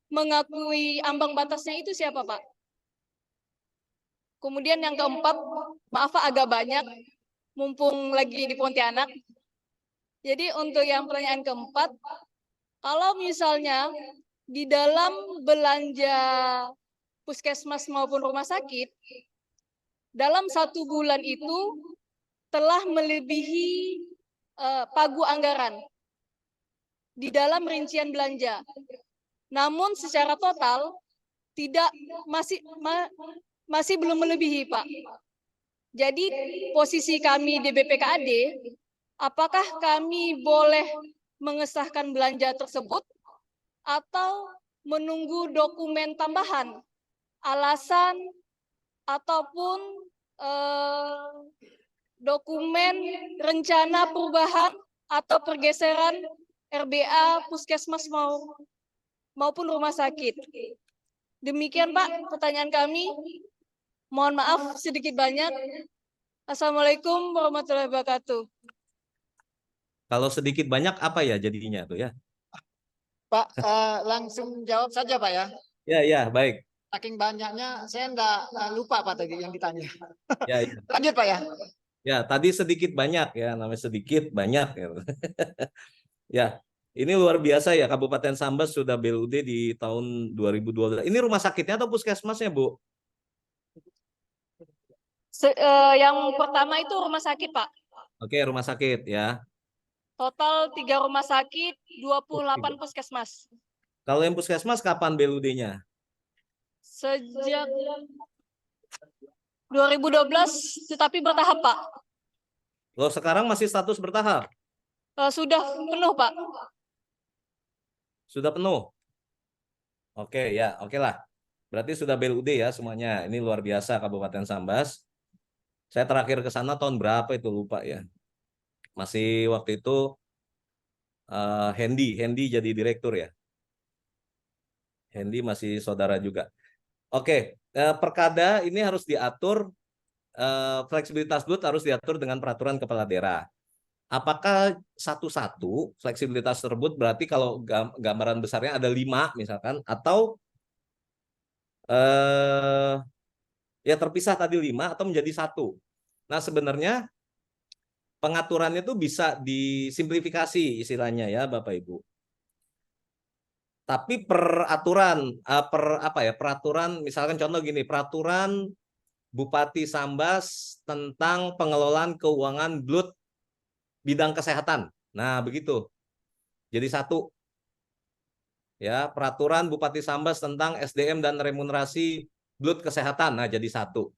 mengakui ambang batasnya itu siapa, Pak? Kemudian yang keempat, maaf Pak, agak banyak, mumpung lagi di Pontianak. Jadi untuk yang pertanyaan keempat, kalau misalnya di dalam belanja puskesmas maupun rumah sakit, dalam 1 bulan itu telah melebihi pagu anggaran di dalam rincian belanja. Namun secara total tidak masih belum melebihi, Pak. Jadi posisi kami di BPKAD, apakah kami boleh mengesahkan belanja tersebut atau menunggu dokumen tambahan, alasan ataupun dokumen rencana perubahan atau pergeseran RBA puskesmas maupun rumah sakit. Demikian Pak pertanyaan kami. Mohon maaf sedikit banyak. Assalamualaikum warahmatullahi wabarakatuh. Kalau sedikit banyak apa ya jadinya tuh ya? Pak, langsung jawab saja Pak ya. Ya, ya, baik. Saking banyaknya saya enggak lupa Pak tadi yang ditanya. Ya, ya. Lanjut Pak ya. Ya, tadi sedikit banyak ya, namanya sedikit banyak ya. Ya, ini luar biasa ya, Kabupaten Sambas sudah BLUD di tahun 2012. Ini rumah sakitnya atau puskesmasnya, Bu? Yang pertama itu rumah sakit, Pak. Oke, rumah sakit ya. Total 3 rumah sakit, 28 puskesmas. Kalau yang puskesmas kapan BLUD-nya? Sejak 2012, tetapi bertahap, Pak. Loh, sekarang masih status bertahap? Sudah penuh, Pak. Sudah penuh? Oke, ya, oke lah. Berarti sudah BLUD ya semuanya. Ini luar biasa Kabupaten Sambas. Saya terakhir ke sana tahun berapa itu lupa ya. Masih waktu itu Hendy jadi direktur ya. Hendy masih saudara juga. Oke, perkada ini harus diatur, fleksibilitas BUT harus diatur dengan peraturan kepala daerah. Apakah satu-satu fleksibilitas tersebut berarti kalau gambaran besarnya ada 5 misalkan, atau ya terpisah tadi 5 atau menjadi 1. Nah sebenarnya pengaturannya itu bisa disimplifikasi istilahnya ya Bapak Ibu. Tapi peraturan peraturan misalkan contoh gini, peraturan Bupati Sambas tentang pengelolaan keuangan BLUT bidang kesehatan. Nah, begitu. Jadi 1 ya, peraturan Bupati Sambas tentang SDM dan remunerasi BLUT kesehatan. Nah, jadi 1.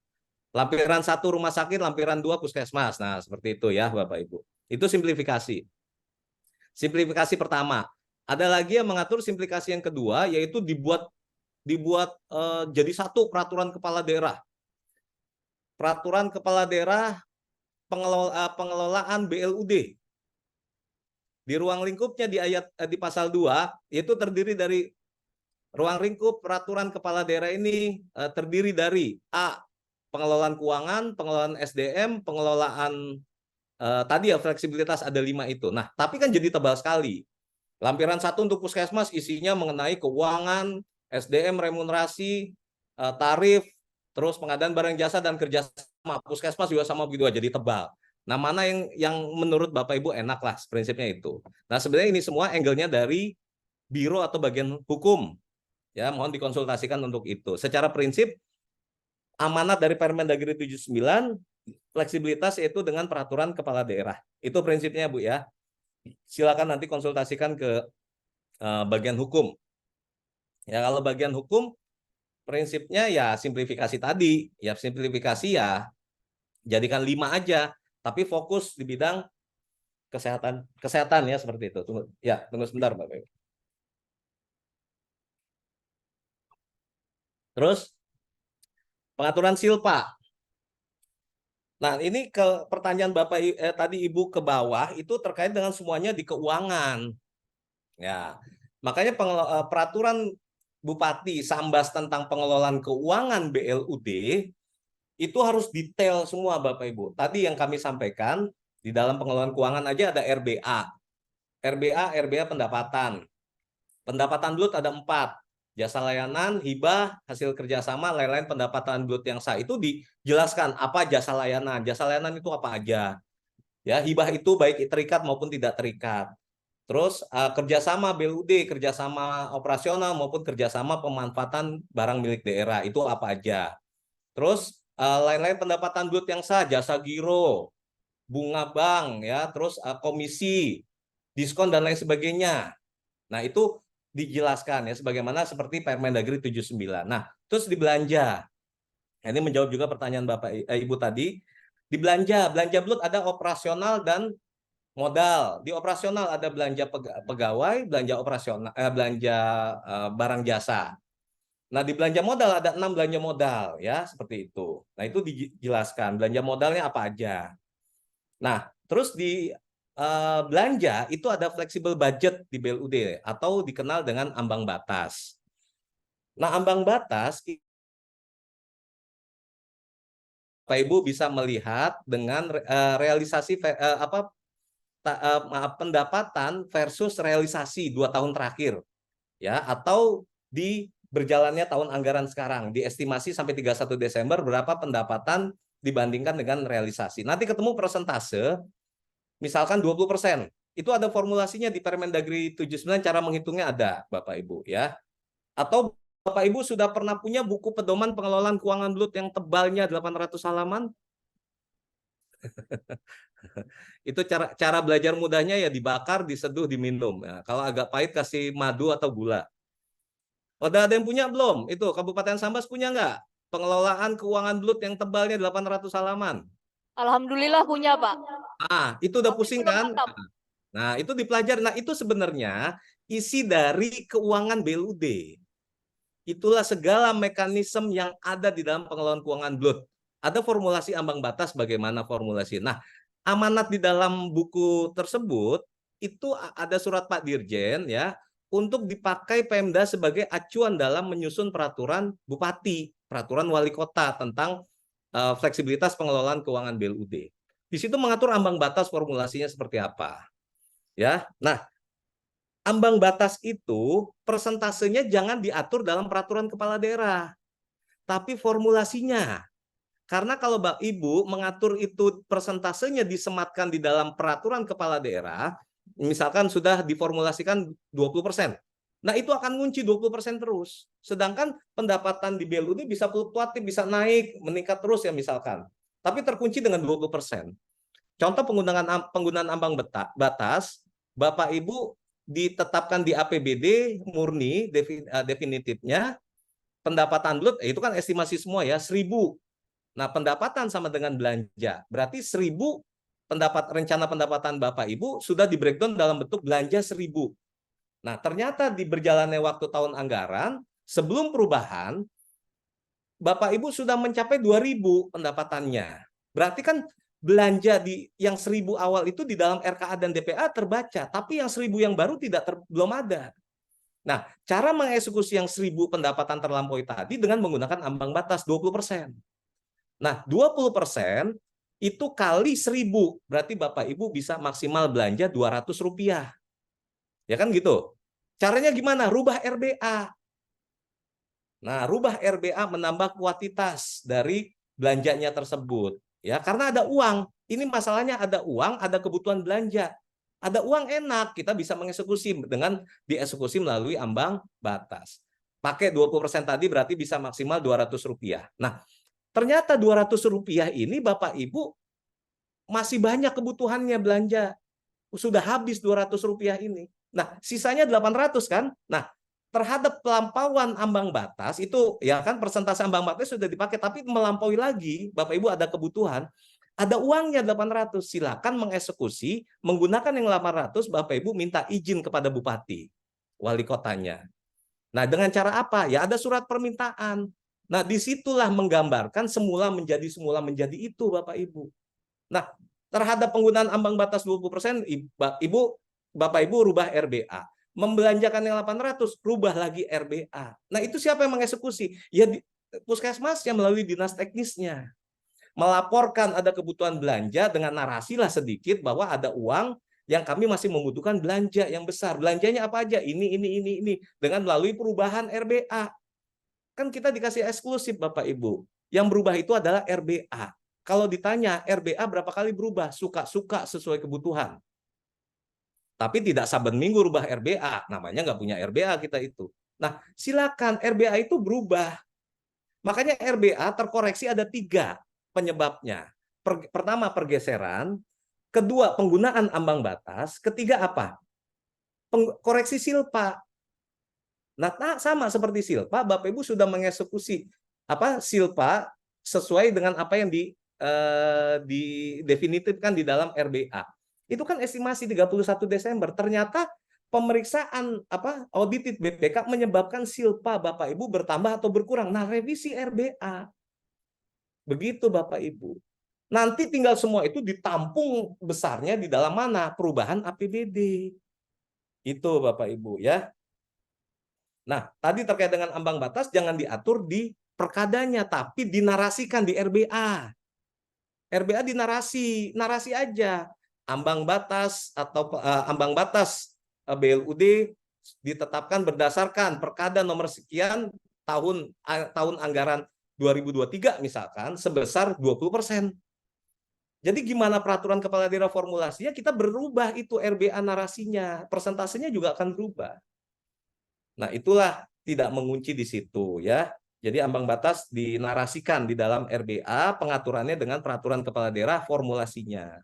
Lampiran 1 rumah sakit, lampiran 2 puskesmas. Nah, seperti itu ya Bapak Ibu. Itu simplifikasi. Simplifikasi pertama. Ada lagi yang mengatur simplifikasi yang kedua, yaitu dibuat jadi 1 peraturan kepala daerah. Peraturan kepala daerah pengelolaan BLUD. Di ruang lingkupnya di pasal 2 itu terdiri dari ruang lingkup peraturan kepala daerah ini terdiri dari A, pengelolaan keuangan, pengelolaan SDM, pengelolaan tadi ya fleksibilitas ada 5 itu. Nah, tapi kan jadi tebal sekali. Lampiran 1 untuk puskesmas isinya mengenai keuangan, SDM, remunerasi, tarif, terus pengadaan barang jasa dan kerjasama. Puskesmas juga sama begitu aja, jadi tebal. Nah, mana yang menurut Bapak Ibu enak lah, prinsipnya itu. Nah, sebenarnya ini semua angle-nya dari biro atau bagian hukum. Ya, mohon dikonsultasikan untuk itu. Secara prinsip, amanat dari Permendagri 79, fleksibilitas yaitu dengan peraturan kepala daerah. Itu prinsipnya, Bu ya. Silakan nanti konsultasikan ke bagian hukum. Ya, kalau bagian hukum prinsipnya ya simplifikasi tadi. Ya, simplifikasi ya jadikan 5 aja, tapi fokus di bidang kesehatan ya seperti itu. Tunggu sebentar Bapak Ibu. Terus pengaturan silpa. Nah, ini ke pertanyaan tadi Ibu ke bawah itu terkait dengan semuanya di keuangan. Ya. Makanya peraturan Bupati Sambas tentang pengelolaan keuangan BLUD itu harus detail semua Bapak Ibu. Tadi yang kami sampaikan di dalam pengelolaan keuangan aja ada RBA. RBA pendapatan. Pendapatan bulat ada 4. Jasa layanan, hibah, hasil kerjasama, lain-lain pendapatan bulat yang sah. Itu dijelaskan apa jasa layanan. Jasa layanan itu apa aja. Ya, hibah itu baik terikat maupun tidak terikat. Terus kerjasama BLUD, kerjasama operasional maupun kerjasama pemanfaatan barang milik daerah itu apa aja. Terus lain-lain pendapatan bulat yang sah, jasa giro, bunga bank, ya, terus komisi, diskon dan lain sebagainya. Nah itu dijelaskan ya, sebagaimana seperti Permendagri 79. Nah terus di belanja. Nah, ini menjawab juga pertanyaan Ibu tadi. Di belanja bulat ada operasional dan modal. Di operasional ada belanja pegawai, belanja operasional, belanja barang jasa. Nah, di belanja modal ada 6 belanja modal ya, seperti itu. Nah, itu dijelaskan belanja modalnya apa aja. Nah, terus di belanja itu ada fleksibel budget di BLUD atau dikenal dengan ambang batas. Nah, ambang batas Bapak Ibu bisa melihat dengan realisasi pendapatan versus realisasi 2 tahun terakhir, ya, atau di berjalannya tahun anggaran sekarang, diestimasi sampai 31 Desember berapa pendapatan dibandingkan dengan realisasi. Nanti ketemu persentase, misalkan 20%. Itu ada formulasinya di Permendagri 79, cara menghitungnya ada, Bapak Ibu, ya. Atau Bapak Ibu sudah pernah punya buku pedoman pengelolaan keuangan bulat yang tebalnya 800 halaman? Itu cara belajar mudahnya ya dibakar, diseduh, diminum. Ya, kalau agak pahit kasih madu atau gula. Udah ada yang punya belum? Itu Kabupaten Sambas punya nggak? Pengelolaan keuangan bulat yang tebalnya 800 halaman. Alhamdulillah punya, Pak. Itu udah Tapi pusing belum kan? lengkap. Nah, itu dipelajari. Nah, itu sebenarnya isi dari keuangan BLUD. Itulah segala mekanisme yang ada di dalam pengelolaan keuangan bulat. Ada formulasi ambang batas, bagaimana formulasi. Nah, amanat di dalam buku tersebut itu ada surat Pak Dirjen ya untuk dipakai Pemda sebagai acuan dalam menyusun peraturan bupati, peraturan wali kota tentang fleksibilitas pengelolaan keuangan BLUD. Di situ mengatur ambang batas formulasinya seperti apa. Ya. Nah, ambang batas itu persentasenya jangan diatur dalam peraturan kepala daerah, tapi formulasinya. Karena kalau Bapak Ibu mengatur itu persentasenya disematkan di dalam peraturan kepala daerah, misalkan sudah diformulasikan 20%. Nah, itu akan ngunci 20% terus. Sedangkan pendapatan di BLUD bisa fluktuatif, bisa naik, meningkat terus ya misalkan. Tapi terkunci dengan 20%. Contoh penggunaan ambang batas, Bapak Ibu ditetapkan di APBD murni definitifnya, pendapatan bulat itu kan estimasi semua ya, 1.000. Nah, pendapatan sama dengan belanja. Berarti 1.000 rencana pendapatan Bapak Ibu sudah di breakdown dalam bentuk belanja 1.000. Nah, ternyata di berjalannya waktu tahun anggaran, sebelum perubahan, Bapak Ibu sudah mencapai 2.000 pendapatannya. Berarti kan belanja yang 1.000 awal itu di dalam RKA dan DPA terbaca, tapi yang 1.000 yang baru belum ada. Nah, cara mengeksekusi yang 1.000 pendapatan terlampaui tadi dengan menggunakan ambang batas 20%. Nah, 20% itu kali 1.000, berarti Bapak Ibu bisa maksimal belanja Rp200. Ya kan gitu. Caranya gimana? Rubah RBA. Nah, rubah RBA menambah kuantitas dari belanjanya tersebut. Ya, karena ada uang. Ini masalahnya ada uang, ada kebutuhan belanja. Ada uang enak, kita bisa mengeksekusi dengan dieksekusi melalui ambang batas. Pakai 20% tadi berarti bisa maksimal Rp200. Nah, ternyata Rp200 ini Bapak Ibu masih banyak kebutuhannya belanja. Sudah habis Rp200 ini. Nah, sisanya 800 kan? Nah, terhadap pelampauan ambang batas itu ya kan persentase ambang batas sudah dipakai tapi melampaui lagi, Bapak Ibu ada kebutuhan, ada uangnya 800, silakan mengeksekusi menggunakan yang 800, Bapak Ibu minta izin kepada bupati, wali kotanya. Nah, dengan cara apa? Ya ada surat permintaan. Nah, disitulah menggambarkan semula menjadi itu, Bapak Ibu. Nah, terhadap penggunaan ambang batas 20%, Bapak Ibu rubah RBA. Membelanjakan yang 800, rubah lagi RBA. Nah, itu siapa yang mengeksekusi? Ya puskesmasnya melalui dinas teknisnya. Melaporkan ada kebutuhan belanja dengan narasi lah sedikit bahwa ada uang yang kami masih membutuhkan belanja yang besar. Belanjanya apa aja? Ini. Dengan melalui perubahan RBA. Kan kita dikasih eksklusif, Bapak Ibu. Yang berubah itu adalah RBA. Kalau ditanya RBA berapa kali berubah? Suka-suka sesuai kebutuhan. Tapi tidak saben minggu rubah RBA. Namanya nggak punya RBA kita itu. Nah, silakan RBA itu berubah. Makanya RBA terkoreksi ada 3 penyebabnya. Pertama, pergeseran. Kedua, penggunaan ambang batas. Ketiga, apa? Koreksi silpa. Nah, sama seperti silpa, Bapak Ibu sudah mengeksekusi silpa sesuai dengan apa yang didefinitifkan di dalam RBA. Itu kan estimasi 31 Desember. Ternyata pemeriksaan audited BPK menyebabkan silpa Bapak Ibu bertambah atau berkurang. Nah, revisi RBA. Begitu Bapak Ibu. Nanti tinggal semua itu ditampung besarnya di dalam mana? Perubahan APBD. Itu Bapak Ibu ya. Nah, tadi terkait dengan ambang batas jangan diatur di perkadanya, tapi dinarasikan di RBA. RBA narasi aja. Ambang batas atau ambang batas BLUD ditetapkan berdasarkan perkada nomor sekian tahun anggaran 2023 misalkan sebesar 20%. Jadi gimana peraturan kepala daerah formulasinya, kita berubah itu RBA narasinya, persentasenya juga akan berubah. Nah, itulah tidak mengunci di situ ya. Jadi ambang batas dinarasikan di dalam RBA, pengaturannya dengan peraturan kepala daerah formulasinya.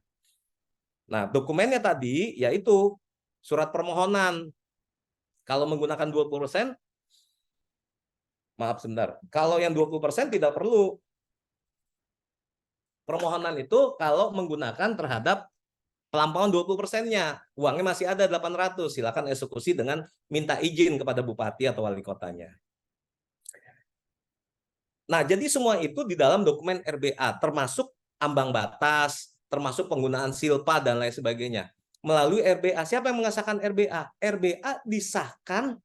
Nah, dokumennya tadi yaitu surat permohonan. Kalau menggunakan 20%, maaf sebentar. Kalau yang 20% tidak perlu. Permohonan itu kalau menggunakan terhadap pelampauan 20%-nya, uangnya masih ada 800, silakan eksekusi dengan minta izin kepada bupati atau wali kotanya. Nah, jadi semua itu di dalam dokumen RBA, termasuk ambang batas, termasuk penggunaan silpa dan lain sebagainya. Melalui RBA, siapa yang mengesahkan RBA? RBA disahkan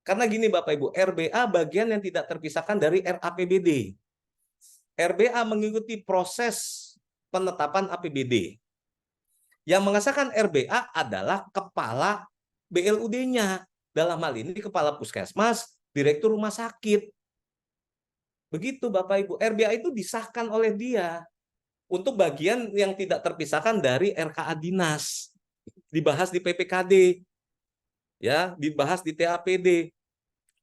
karena gini Bapak Ibu, RBA bagian yang tidak terpisahkan dari RAPBD. RBA mengikuti proses penetapan APBD. Yang mengesahkan RBA adalah kepala BLUD-nya. Dalam hal ini kepala puskesmas, direktur rumah sakit. Begitu Bapak Ibu, RBA itu disahkan oleh dia untuk bagian yang tidak terpisahkan dari RKA dinas. Dibahas di PPKD. Ya, dibahas di TAPD.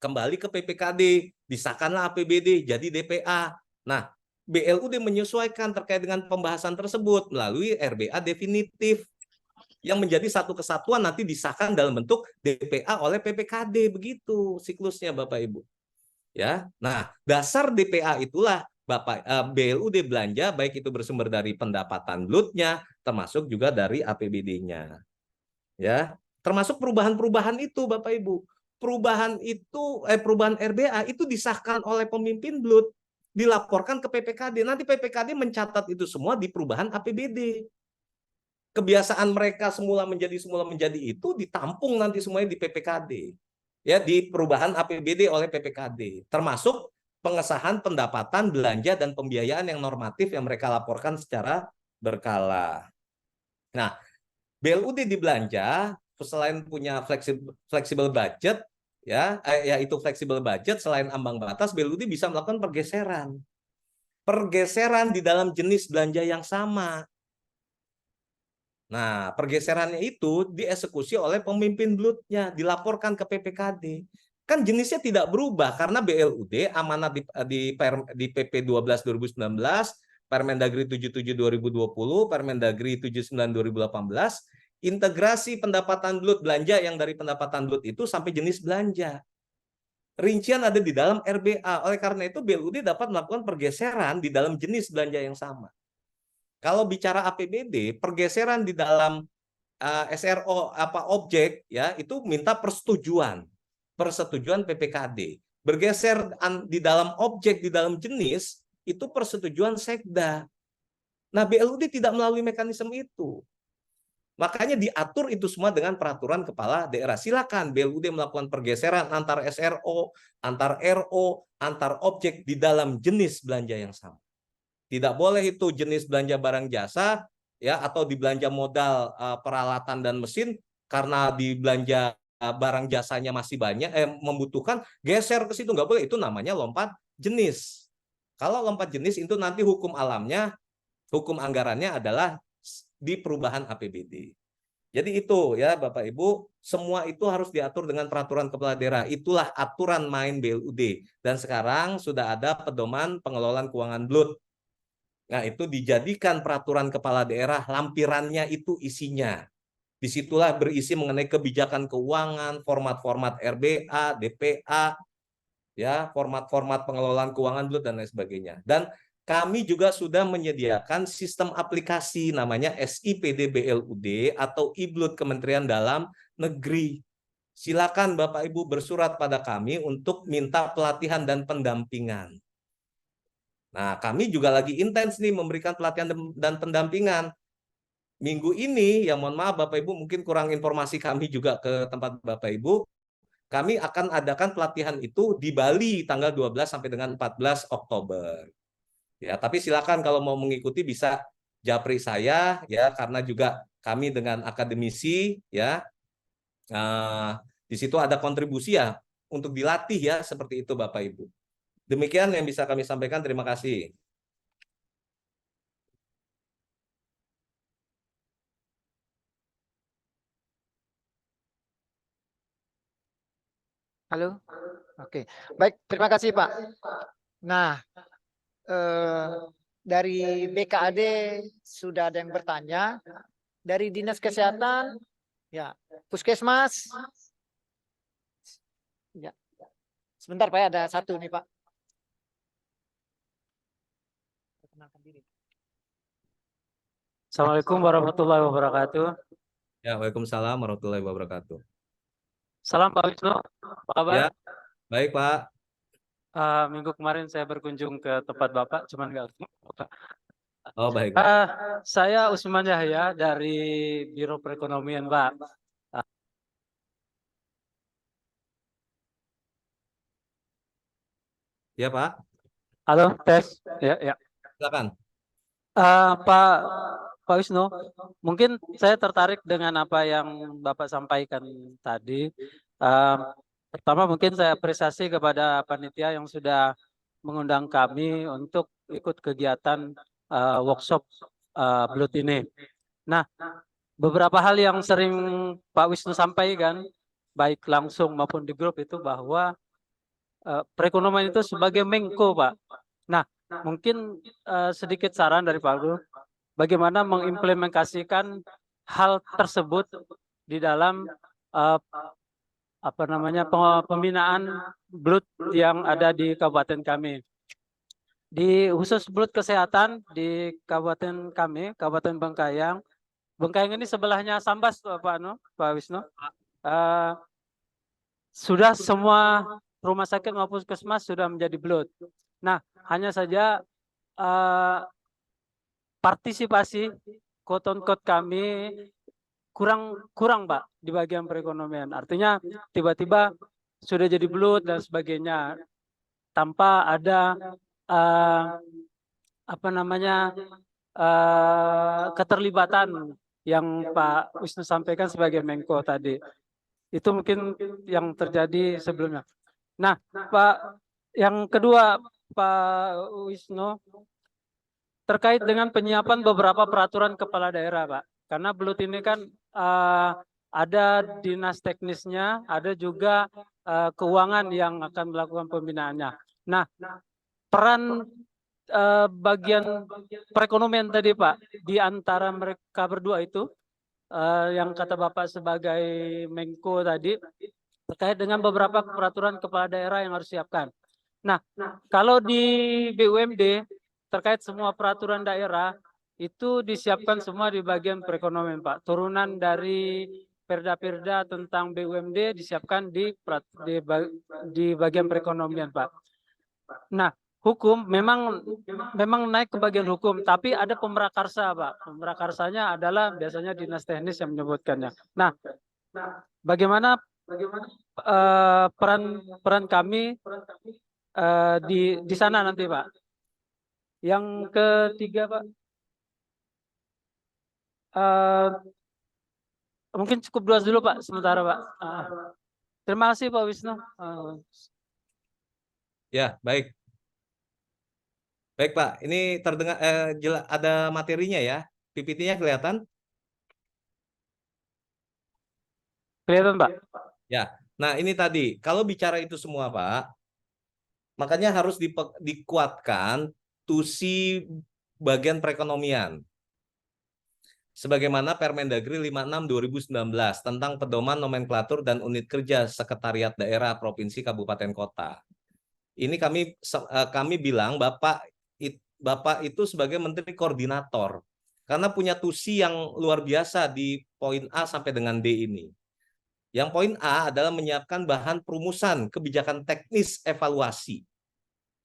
Kembali ke PPKD, disahkanlah APBD jadi DPA. Nah, BLUD menyesuaikan terkait dengan pembahasan tersebut melalui RBA definitif yang menjadi satu kesatuan nanti disahkan dalam bentuk DPA oleh PPKD, begitu siklusnya Bapak Ibu. Ya. Nah, dasar DPA itulah BLUD belanja baik itu bersumber dari pendapatan BLUD-nya termasuk juga dari APBD-nya. Ya, termasuk perubahan-perubahan itu Bapak Ibu. Perubahan RBA itu disahkan oleh pemimpin BLUD, dilaporkan ke PPKD. Nanti PPKD mencatat itu semua di perubahan APBD. Kebiasaan mereka semula menjadi itu ditampung nanti semuanya di PPKD. Ya, di perubahan APBD oleh PPKD. Termasuk pengesahan pendapatan, belanja dan pembiayaan yang normatif yang mereka laporkan secara berkala. Nah, BLUD di belanja selain punya fleksibel budget yaitu fleksibel budget, selain ambang batas BLUD bisa melakukan pergeseran di dalam jenis belanja yang sama. Nah, pergeserannya itu dieksekusi oleh pemimpin BLUD-nya, dilaporkan ke PPKD. Kan jenisnya tidak berubah karena BLUD amanat di PP 12 2019, Permendagri 77 2020, Permendagri 79 2018, integrasi pendapatan BLUD belanja yang dari pendapatan BLUD itu sampai jenis belanja. Rincian ada di dalam RBA. Oleh karena itu BLUD dapat melakukan pergeseran di dalam jenis belanja yang sama. Kalau bicara APBD, pergeseran di dalam SRO objek ya itu minta persetujuan PPKD. Bergeser di dalam objek, di dalam jenis, itu persetujuan Sekda. Nah, BLUD tidak melalui mekanisme itu. Makanya diatur itu semua dengan peraturan kepala daerah. Silakan BLUD melakukan pergeseran antar SRO, antar RO, antar objek di dalam jenis belanja yang sama. Tidak boleh itu jenis belanja barang jasa ya atau di belanja modal peralatan dan mesin karena di belanja barang jasanya masih banyak membutuhkan geser ke situ, nggak boleh. Itu namanya lompat jenis. Kalau lompat jenis itu nanti hukum alamnya, hukum anggarannya adalah di perubahan APBD. Jadi itu ya Bapak Ibu, semua itu harus diatur dengan peraturan kepala daerah. Itulah aturan main BLUD. Dan sekarang sudah ada pedoman pengelolaan keuangan BLUD. Nah, itu dijadikan peraturan kepala daerah, lampirannya itu isinya. Disitulah berisi mengenai kebijakan keuangan, format-format RBA, DPA, ya, format-format pengelolaan keuangan BLUD dan lain sebagainya. Dan kami juga sudah menyediakan sistem aplikasi namanya SIPD BLUD atau IBLUD Kementerian Dalam Negeri. Silakan Bapak Ibu bersurat pada kami untuk minta pelatihan dan pendampingan. Nah, kami juga lagi intens nih memberikan pelatihan dan pendampingan. Minggu ini, ya mohon maaf Bapak Ibu, mungkin kurang informasi kami juga ke tempat Bapak Ibu. Kami akan adakan pelatihan itu di Bali tanggal 12 sampai dengan 14 Oktober. Ya, tapi silakan kalau mau mengikuti bisa japri saya ya, karena juga kami dengan akademisi ya. Di situ ada kontribusi ya untuk dilatih ya, seperti itu Bapak Ibu. Demikian yang bisa kami sampaikan, terima kasih. Halo, oke, baik, terima kasih Pak. Nah, dari BKAD sudah ada yang bertanya, dari Dinas Kesehatan, ya, Puskesmas, ya, sebentar Pak, ada satu nih Pak. Assalamualaikum warahmatullahi wabarakatuh. Ya, waalaikumsalam warahmatullahi wabarakatuh. Salam Pak Wisnu, apa kabar? Ya, baik Pak. Minggu kemarin saya berkunjung ke tempat Bapak, cuman nggak ketemu Bapak. Oh, baik. Saya Usman Yahya dari Biro Perekonomian Pak. Ya Pak, Halo, tes. Ya, ya. silakan. Pak Wisnu, mungkin saya tertarik dengan apa yang Bapak sampaikan tadi. Pertama mungkin saya apresiasi kepada panitia yang sudah mengundang kami untuk ikut kegiatan workshop BLUD ini. Nah, beberapa hal yang sering Pak Wisnu sampaikan, baik langsung maupun di grup itu bahwa perekonomian itu sebagai Menko, Pak. Nah, mungkin sedikit saran dari Pak Guru, bagaimana mengimplementasikan hal tersebut di dalam pembinaan BLUD yang ada di kabupaten kami. Di khusus BLUD kesehatan di kabupaten kami, Kabupaten Bengkayang. Bengkayang ini sebelahnya Sambas, Pak Wisnu. Sudah semua rumah sakit maupun puskesmas sudah menjadi BLUD. Nah, hanya saja partisipasi quote-unquote kami kurang Pak di bagian perekonomian. Artinya tiba-tiba sudah jadi BLUD dan sebagainya tanpa ada keterlibatan yang Pak Wisnu sampaikan sebagai Menko tadi. Itu mungkin yang terjadi sebelumnya. Nah, Pak, yang kedua Pak Wisnu terkait dengan penyiapan beberapa peraturan kepala daerah, Pak. Karena BLUD ini kan ada dinas teknisnya, ada juga keuangan yang akan melakukan pembinaannya. Nah, peran bagian perekonomian tadi Pak, di antara mereka berdua itu, yang kata Bapak sebagai Menko tadi, terkait dengan beberapa peraturan kepala daerah yang harus siapkan. Nah, kalau di BUMD, terkait semua peraturan daerah, itu disiapkan semua di bagian perekonomian Pak. Turunan dari perda-perda tentang BUMD disiapkan di bagian perekonomian, Pak. Nah, hukum memang naik ke bagian hukum, tapi ada pemrakarsa, Pak. Pemrakarsanya adalah biasanya dinas teknis yang menyebutkannya. Nah, bagaimana peran kami di sana nanti, Pak? Yang ketiga, Pak, mungkin cukup dua dulu, Pak, sementara, Pak. Terima kasih, Pak Wisnu. Ya, baik. Baik, Pak. Ini terdengar ada materinya ya. PPT-nya kelihatan? Kelihatan, Pak? Ya. Nah, ini tadi kalau bicara itu semua, Pak, makanya harus dikuatkan tusi bagian perekonomian. Sebagaimana Permendagri 56 2019 tentang pedoman nomenklatur dan unit kerja sekretariat daerah provinsi kabupaten kota. Ini kami bilang Bapak itu sebagai menteri koordinator karena punya tusi yang luar biasa di poin A sampai dengan D ini. Yang poin A adalah menyiapkan bahan perumusan kebijakan teknis evaluasi.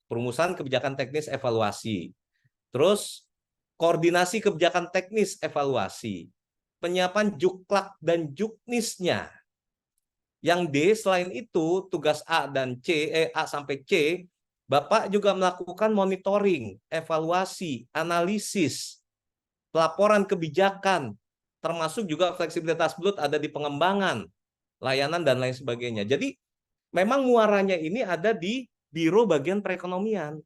Perumusan kebijakan teknis evaluasi. Terus koordinasi kebijakan teknis evaluasi. Penyiapan juklak dan juknisnya. Yang D selain itu tugas A dan A sampai C, Bapak juga melakukan monitoring, evaluasi, analisis, pelaporan kebijakan, termasuk juga fleksibilitas bulut ada di pengembangan, layanan dan lain sebagainya. Jadi memang muaranya ini ada di Biro Bagian Perekonomian.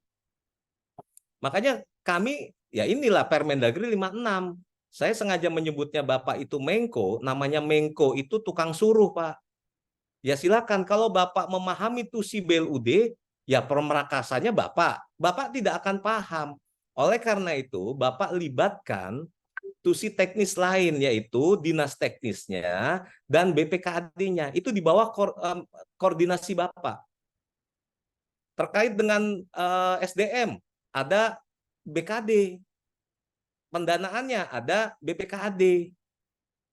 Makanya kami, ya inilah Permendagri 56. Saya sengaja menyebutnya Bapak itu Menko, namanya Menko itu tukang suruh, Pak. Ya silakan, kalau Bapak memahami tusi BLUD, ya pemrakasannya Bapak tidak akan paham. Oleh karena itu, Bapak libatkan tusi teknis lain, yaitu dinas teknisnya dan BPKAD-nya. Itu di bawah koordinasi Bapak. Terkait dengan SDM, ada BKD. Pendanaannya ada BPKAD.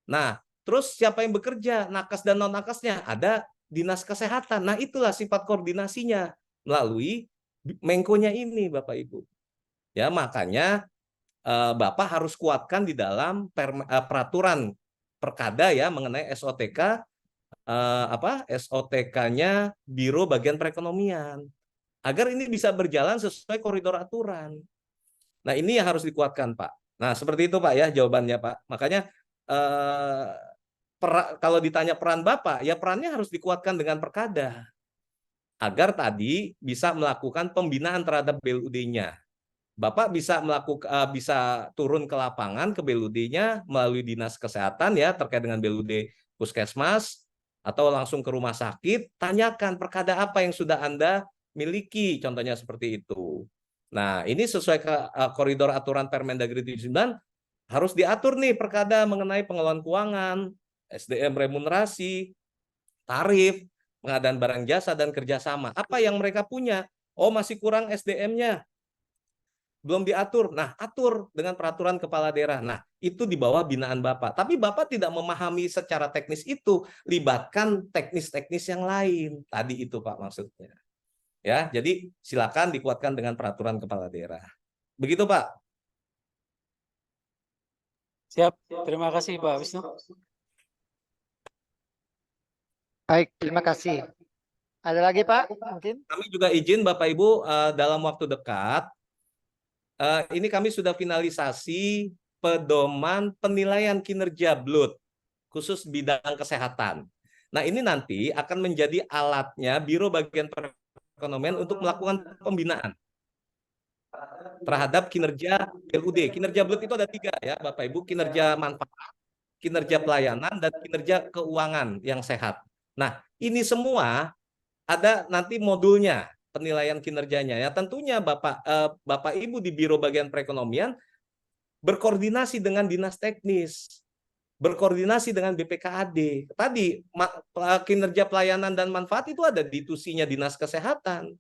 Nah, terus siapa yang bekerja? Nakes dan non-nakesnya ada dinas kesehatan. Nah, itulah sifat koordinasinya melalui Menko-nya ini, Bapak Ibu. Ya, makanya Bapak harus kuatkan di dalam peraturan Perkada ya mengenai SOTK SOTK-nya Biro Bagian Perekonomian agar ini bisa berjalan sesuai koridor aturan. Nah, ini yang harus dikuatkan, Pak. Nah, seperti itu, Pak ya jawabannya, Pak. Makanya kalau ditanya peran Bapak, ya perannya harus dikuatkan dengan Perkada agar tadi bisa melakukan pembinaan terhadap BLUD-nya. Bapak bisa turun ke lapangan ke BLUD-nya melalui dinas kesehatan ya terkait dengan BLUD puskesmas atau langsung ke rumah sakit, tanyakan Perkada apa yang sudah Anda miliki, contohnya seperti itu. Nah, ini sesuai koridor aturan Permendagri 79 harus diatur nih Perkada mengenai pengelolaan keuangan, SDM remunerasi, tarif, pengadaan barang jasa dan kerjasama. Apa yang mereka punya? Oh, masih kurang SDM-nya. Belum diatur. Nah, atur dengan peraturan kepala daerah. Nah, itu di bawah binaan Bapak. Tapi Bapak tidak memahami secara teknis itu, libatkan teknis-teknis yang lain. Tadi itu Pak maksudnya. Ya, jadi silakan dikuatkan dengan peraturan kepala daerah. Begitu Pak. Siap. Terima kasih, Pak Wisnu. Baik, terima kasih. Ada lagi Pak? Mungkin? Kami juga izin Bapak Ibu dalam waktu dekat, ini kami sudah finalisasi pedoman penilaian kinerja BLUD, khusus bidang kesehatan. Nah, ini nanti akan menjadi alatnya Biro Bagian Perekonomian untuk melakukan pembinaan terhadap kinerja BLUD. Kinerja BLUD itu ada 3 ya Bapak Ibu, kinerja manfaat, kinerja pelayanan, dan kinerja keuangan yang sehat. Nah, ini semua ada nanti modulnya, penilaian kinerjanya. Ya tentunya Bapak Ibu di Biro Bagian Perekonomian berkoordinasi dengan dinas teknis, berkoordinasi dengan BPKAD. Tadi kinerja pelayanan dan manfaat itu ada di tusinya dinas kesehatan.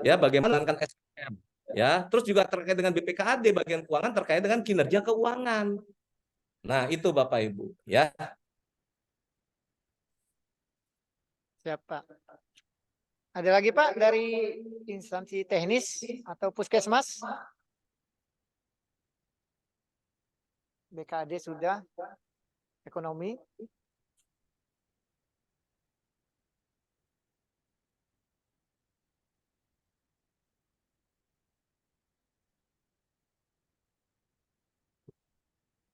Ya, bagaimana kan SDM. Ya, terus juga terkait dengan BPKAD bagian keuangan terkait dengan kinerja keuangan. Nah, itu Bapak Ibu ya. Siapa? Ada lagi Pak dari instansi teknis atau puskesmas? BKD sudah, ekonomi.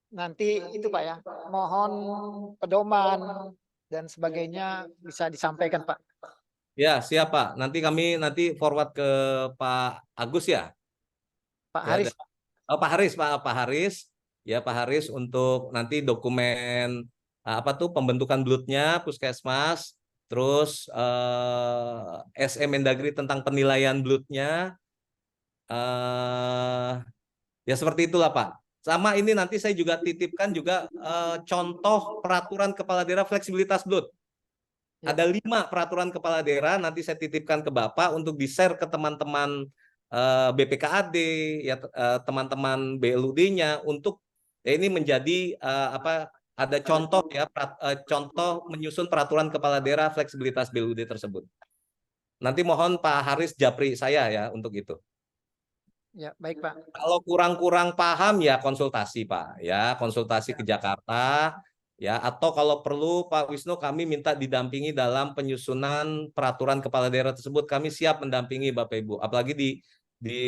Nanti itu Pak ya, mohon pedoman dan sebagainya bisa disampaikan Pak. Ya, siap Pak. Nanti forward ke Pak Agus ya. Pak Ya, Haris. Pak Haris, Pak Haris. Ya, Pak Haris untuk nanti dokumen apa tuh pembentukan blutnya puskesmas, terus SM Mendagri tentang penilaian blutnya. Ya seperti itulah Pak. Sama ini nanti saya juga titipkan juga contoh peraturan kepala daerah fleksibilitas blut. Ya, Ada Pak. 5 peraturan kepala daerah, nanti saya titipkan ke Bapak untuk di-share ke teman-teman BPKAD, ya teman-teman BLUD-nya untuk ya ini menjadi ada contoh ya contoh menyusun peraturan kepala daerah fleksibilitas BLUD tersebut. Nanti mohon Pak Haris japri saya ya untuk itu. Ya, baik Pak. Kalau kurang-kurang paham ya konsultasi Pak, ya konsultasi ke Jakarta, ya atau kalau perlu Pak Wisnu kami minta didampingi dalam penyusunan peraturan kepala daerah tersebut, kami siap mendampingi Bapak Ibu, apalagi di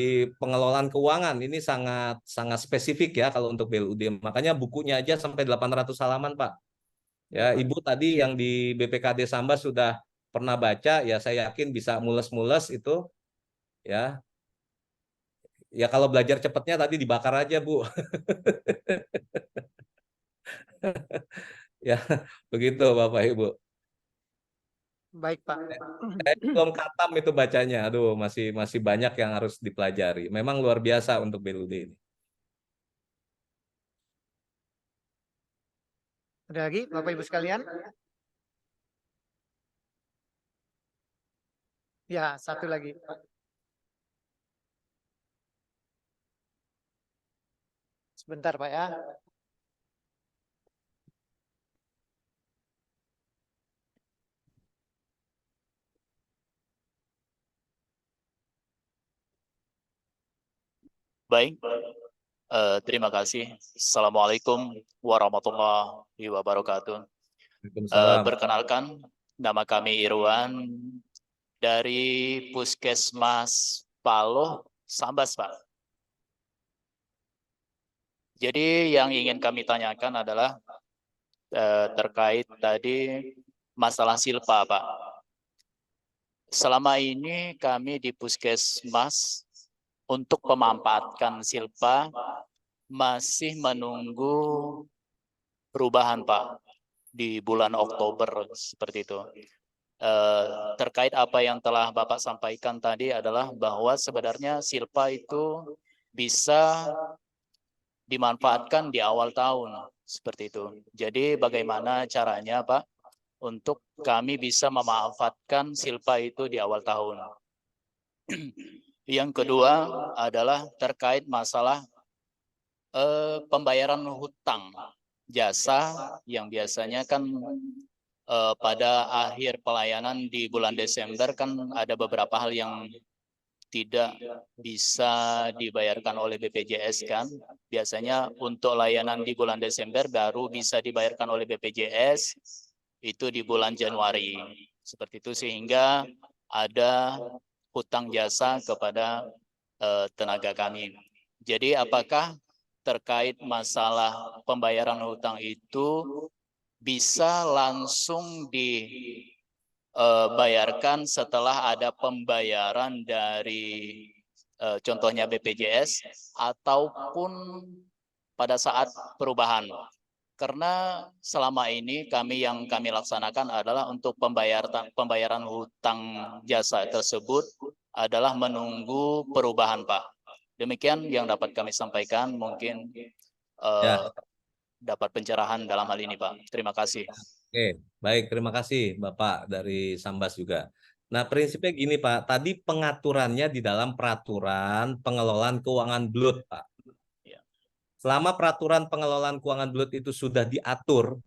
pengelolaan keuangan ini sangat sangat spesifik ya kalau untuk BLUD, makanya bukunya aja sampai 800 halaman Pak. Ya, Ibu tadi yang di BPKD Sambas sudah pernah baca, ya saya yakin bisa mules-mules itu, ya. Ya kalau belajar cepatnya tadi dibakar aja Bu. Ya, begitu Bapak Ibu. Baik Pak. Saya belum khatam itu bacanya. Aduh, masih banyak yang harus dipelajari. Memang luar biasa untuk BLUD ini. Ada lagi Bapak Ibu sekalian? Ya, satu lagi Pak. Sebentar Pak ya. Baik, terima kasih. Assalamualaikum warahmatullahi wabarakatuh. Waalaikumsalam. Perkenalkan, nama kami Irwan dari Puskesmas Paloh, Sambas, Pak. Jadi yang ingin kami tanyakan adalah terkait tadi masalah silpa, Pak. Selama ini kami di Puskesmas untuk memanfaatkan silpa masih menunggu perubahan Pak di bulan Oktober seperti itu. Terkait apa yang telah Bapak sampaikan tadi adalah bahwa sebenarnya silpa itu bisa dimanfaatkan di awal tahun seperti itu. Jadi bagaimana caranya Pak untuk kami bisa memanfaatkan silpa itu di awal tahun? Yang kedua adalah terkait masalah pembayaran hutang jasa yang biasanya kan pada akhir pelayanan di bulan Desember kan ada beberapa hal yang tidak bisa dibayarkan oleh BPJS kan. Biasanya untuk layanan di bulan Desember baru bisa dibayarkan oleh BPJS itu di bulan Januari. Seperti itu sehingga ada hutang jasa kepada tenaga kami. Jadi apakah terkait masalah pembayaran hutang itu bisa langsung dibayarkan setelah ada pembayaran dari contohnya BPJS ataupun pada saat perubahan? Karena selama ini yang kami laksanakan adalah untuk pembayaran hutang jasa tersebut adalah menunggu perubahan Pak. Demikian yang dapat kami sampaikan, mungkin dapat pencerahan dalam hal ini Pak. Terima kasih. Oke, baik, terima kasih Bapak dari Sambas juga. Nah, prinsipnya gini Pak, tadi pengaturannya di dalam peraturan pengelolaan keuangan BLUD Pak. Selama peraturan pengelolaan keuangan bulat itu sudah diatur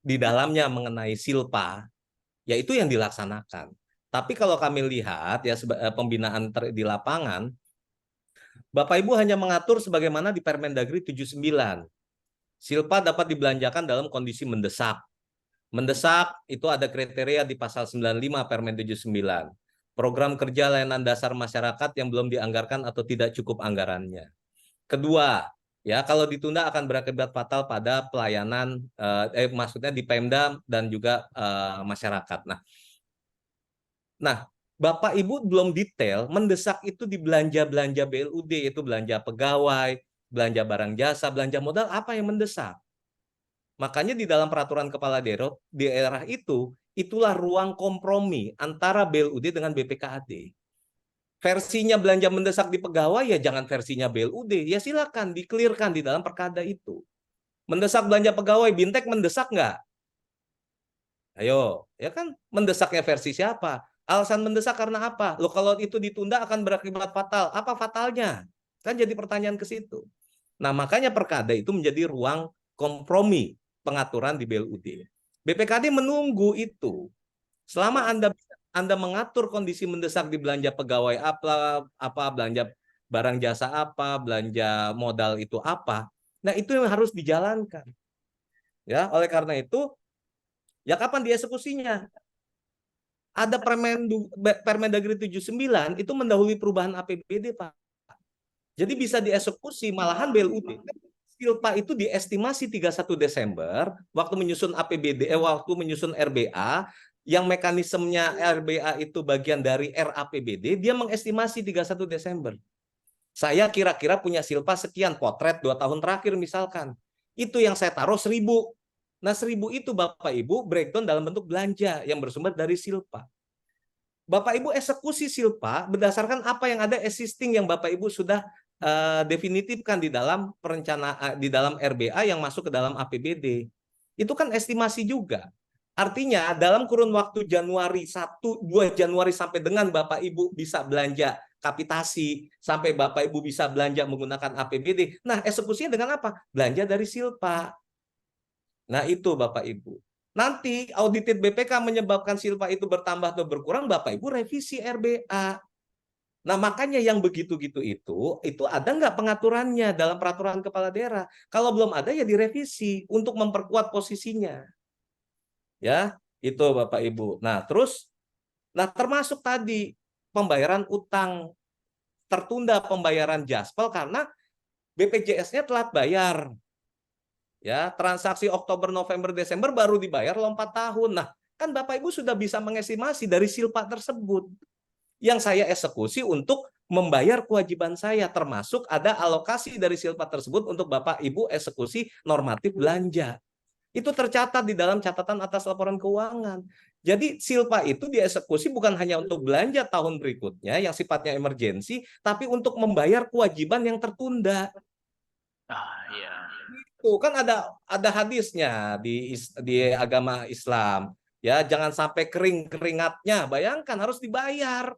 di dalamnya mengenai silpa, ya itu yang dilaksanakan. Tapi kalau kami lihat ya pembinaan di lapangan, Bapak Ibu hanya mengatur sebagaimana di Permendagri 79. Silpa dapat dibelanjakan dalam kondisi mendesak. Mendesak itu ada kriteria di pasal 95 Permen 79. Program kerja layanan dasar masyarakat yang belum dianggarkan atau tidak cukup anggarannya. Kedua, ya kalau ditunda akan berakibat fatal pada pelayanan, maksudnya di Pemda dan juga masyarakat. Nah, Bapak Ibu belum detail, mendesak itu di belanja-belanja BLUD, yaitu belanja pegawai, belanja barang jasa, belanja modal, apa yang mendesak? Makanya di dalam peraturan kepala daerah itu, itulah ruang kompromi antara BLUD dengan BPKAD. Versinya belanja mendesak di pegawai, ya jangan versinya BLUD. Ya silakan dikelirkan di dalam perkada itu. Mendesak belanja pegawai, Bintek mendesak nggak? Ayo, ya kan mendesaknya versi siapa? Alasan mendesak karena apa? Loh kalau itu ditunda akan berakibat fatal. Apa fatalnya? Kan jadi pertanyaan ke situ. Nah, makanya perkada itu menjadi ruang kompromi pengaturan di BLUD. BPKD menunggu itu. Selama Anda mengatur kondisi mendesak di belanja pegawai apa belanja barang jasa apa, belanja modal itu apa. Nah, itu yang harus dijalankan. Ya, oleh karena itu ya kapan dieksekusinya? Ada Permendagri 79 itu mendahului perubahan APBD, Pak. Jadi bisa dieksekusi malahan BLUD. Silpa itu diestimasi 31 Desember waktu menyusun APBD, waktu menyusun RBA, yang mekanismenya RBA itu bagian dari RAPBD, dia mengestimasi 31 Desember. Saya kira-kira punya silpa sekian, potret 2 tahun terakhir misalkan. Itu yang saya taruh 1.000. Nah 1.000 itu Bapak Ibu breakdown dalam bentuk belanja yang bersumber dari silpa. Bapak Ibu eksekusi silpa berdasarkan apa yang ada existing yang Bapak Ibu sudah definitifkan di dalam perencanaan di dalam RBA yang masuk ke dalam APBD. Itu kan estimasi juga. Artinya dalam kurun waktu Januari 1-2 Januari sampai dengan Bapak Ibu bisa belanja kapitasi, sampai Bapak Ibu bisa belanja menggunakan APBD. Nah, eksekusinya dengan apa? Belanja dari silpa. Nah, itu Bapak Ibu. Nanti audited BPK menyebabkan silpa itu bertambah atau berkurang, Bapak Ibu revisi RBA. Nah, makanya yang begitu-gitu itu ada nggak pengaturannya dalam peraturan kepala daerah? Kalau belum ada ya direvisi untuk memperkuat posisinya. Ya, itu Bapak Ibu. Nah, termasuk tadi pembayaran utang, tertunda pembayaran Jaspel karena BPJS-nya telat bayar. Ya, transaksi Oktober, November, Desember baru dibayar loh 4 tahun. Nah, kan Bapak Ibu sudah bisa mengestimasi dari silpa tersebut. Yang saya eksekusi untuk membayar kewajiban saya, termasuk ada alokasi dari silpa tersebut untuk Bapak Ibu eksekusi normatif belanja. Itu tercatat di dalam catatan atas laporan keuangan. Jadi silpa itu dieksekusi bukan hanya untuk belanja tahun berikutnya yang sifatnya emergensi, tapi untuk membayar kewajiban yang tertunda. Ah, iya. Itu kan ada hadisnya di agama Islam. Ya, jangan sampai kering keringatnya. Bayangkan harus dibayar.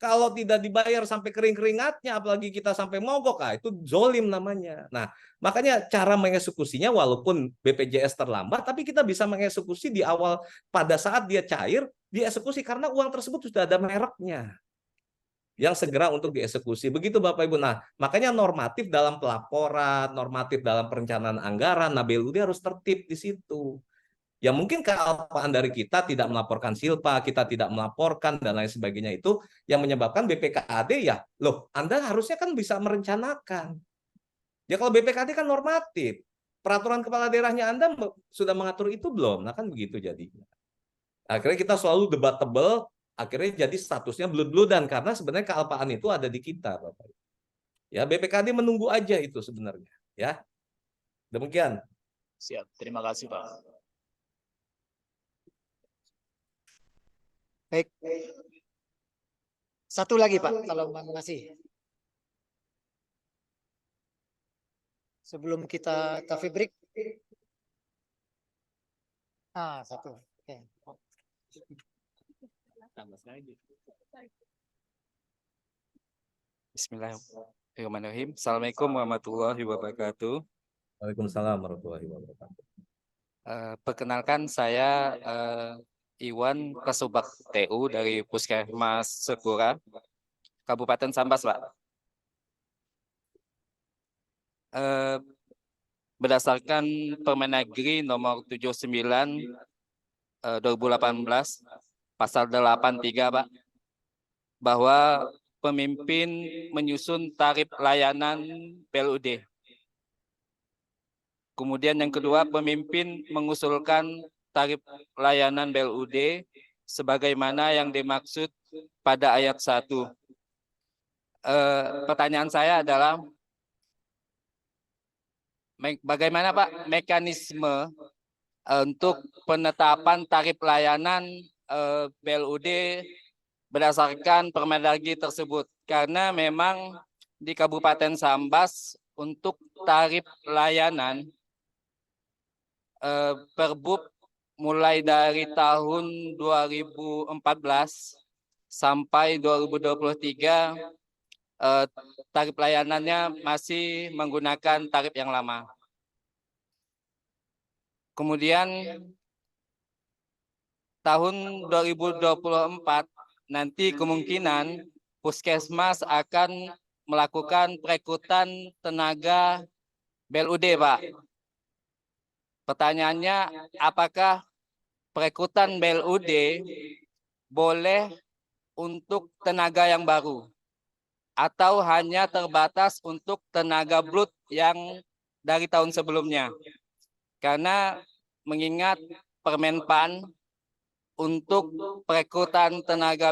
Kalau tidak dibayar sampai kering keringatnya, apalagi kita sampai mogok, itu zolim namanya. Nah, makanya cara mengeksekusinya walaupun BPJS terlambat, tapi kita bisa mengeksekusi di awal pada saat dia cair, dieksekusi karena uang tersebut sudah ada mereknya yang segera untuk dieksekusi. Begitu Bapak Ibu. Nah, makanya normatif dalam pelaporan, normatif dalam perencanaan anggaran, nah BLUD harus tertib di situ. Ya mungkin kealpaan dari kita tidak melaporkan silpa, kita tidak melaporkan dan lain sebagainya itu yang menyebabkan BPKAD ya, loh Anda harusnya kan bisa merencanakan. Ya kalau BPKAD kan normatif. Peraturan kepala daerahnya Anda sudah mengatur itu belum? Nah kan begitu jadinya. Akhirnya kita selalu debatable, akhirnya jadi statusnya blood-bloodan karena sebenarnya kealpaan itu ada di kita, Bapak. Ya, BPKD menunggu aja itu sebenarnya, ya. Demikian. Siap. Terima kasih, Pak. Baik. Satu lagi Pak, kalau masih. Sebelum kita coffee break. Satu. Oke. Bismillah. Bismillahirrahmanirrahim. Assalamualaikum warahmatullahi wabarakatuh. Waalaikumsalam warahmatullahi wabarakatuh. Perkenalkan saya Iwan Kasubag TU dari Puskesmas Sekura, Kabupaten Sambas, Pak. Berdasarkan Permendagri nomor 79 2018 pasal 83, Pak, bahwa pemimpin menyusun tarif layanan BLUD. Kemudian yang kedua, pemimpin mengusulkan tarif layanan BLUD sebagaimana yang dimaksud pada ayat 1. Pertanyaan saya adalah, bagaimana Pak mekanisme untuk penetapan tarif layanan BLUD berdasarkan Permendagri tersebut? Karena memang di Kabupaten Sambas untuk tarif layanan Perbub mulai dari tahun 2014 sampai 2023 tarif layanannya masih menggunakan tarif yang lama. Kemudian tahun 2024 nanti kemungkinan Puskesmas akan melakukan perekrutan tenaga BLUD, Pak. Pertanyaannya, apakah perekrutan BLUD boleh untuk tenaga yang baru atau hanya terbatas untuk tenaga BLUD yang dari tahun sebelumnya? Karena mengingat Permenpan untuk perekrutan tenaga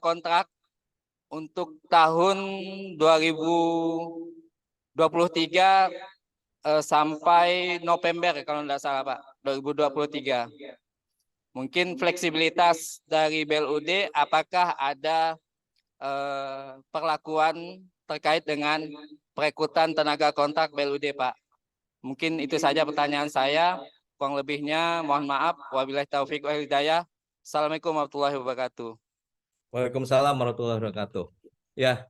kontrak untuk tahun 2023 sampai November kalau tidak salah, Pak, 2023. Mungkin fleksibilitas dari BLUD, apakah ada perlakuan terkait dengan perekrutan tenaga kontrak BLUD, Pak? Mungkin itu saja pertanyaan saya. Kurang lebihnya mohon maaf. Wabillahi taufik wal hidayah. Assalamualaikum warahmatullahi wabarakatuh. Waalaikumsalam warahmatullahi wabarakatuh. Ya.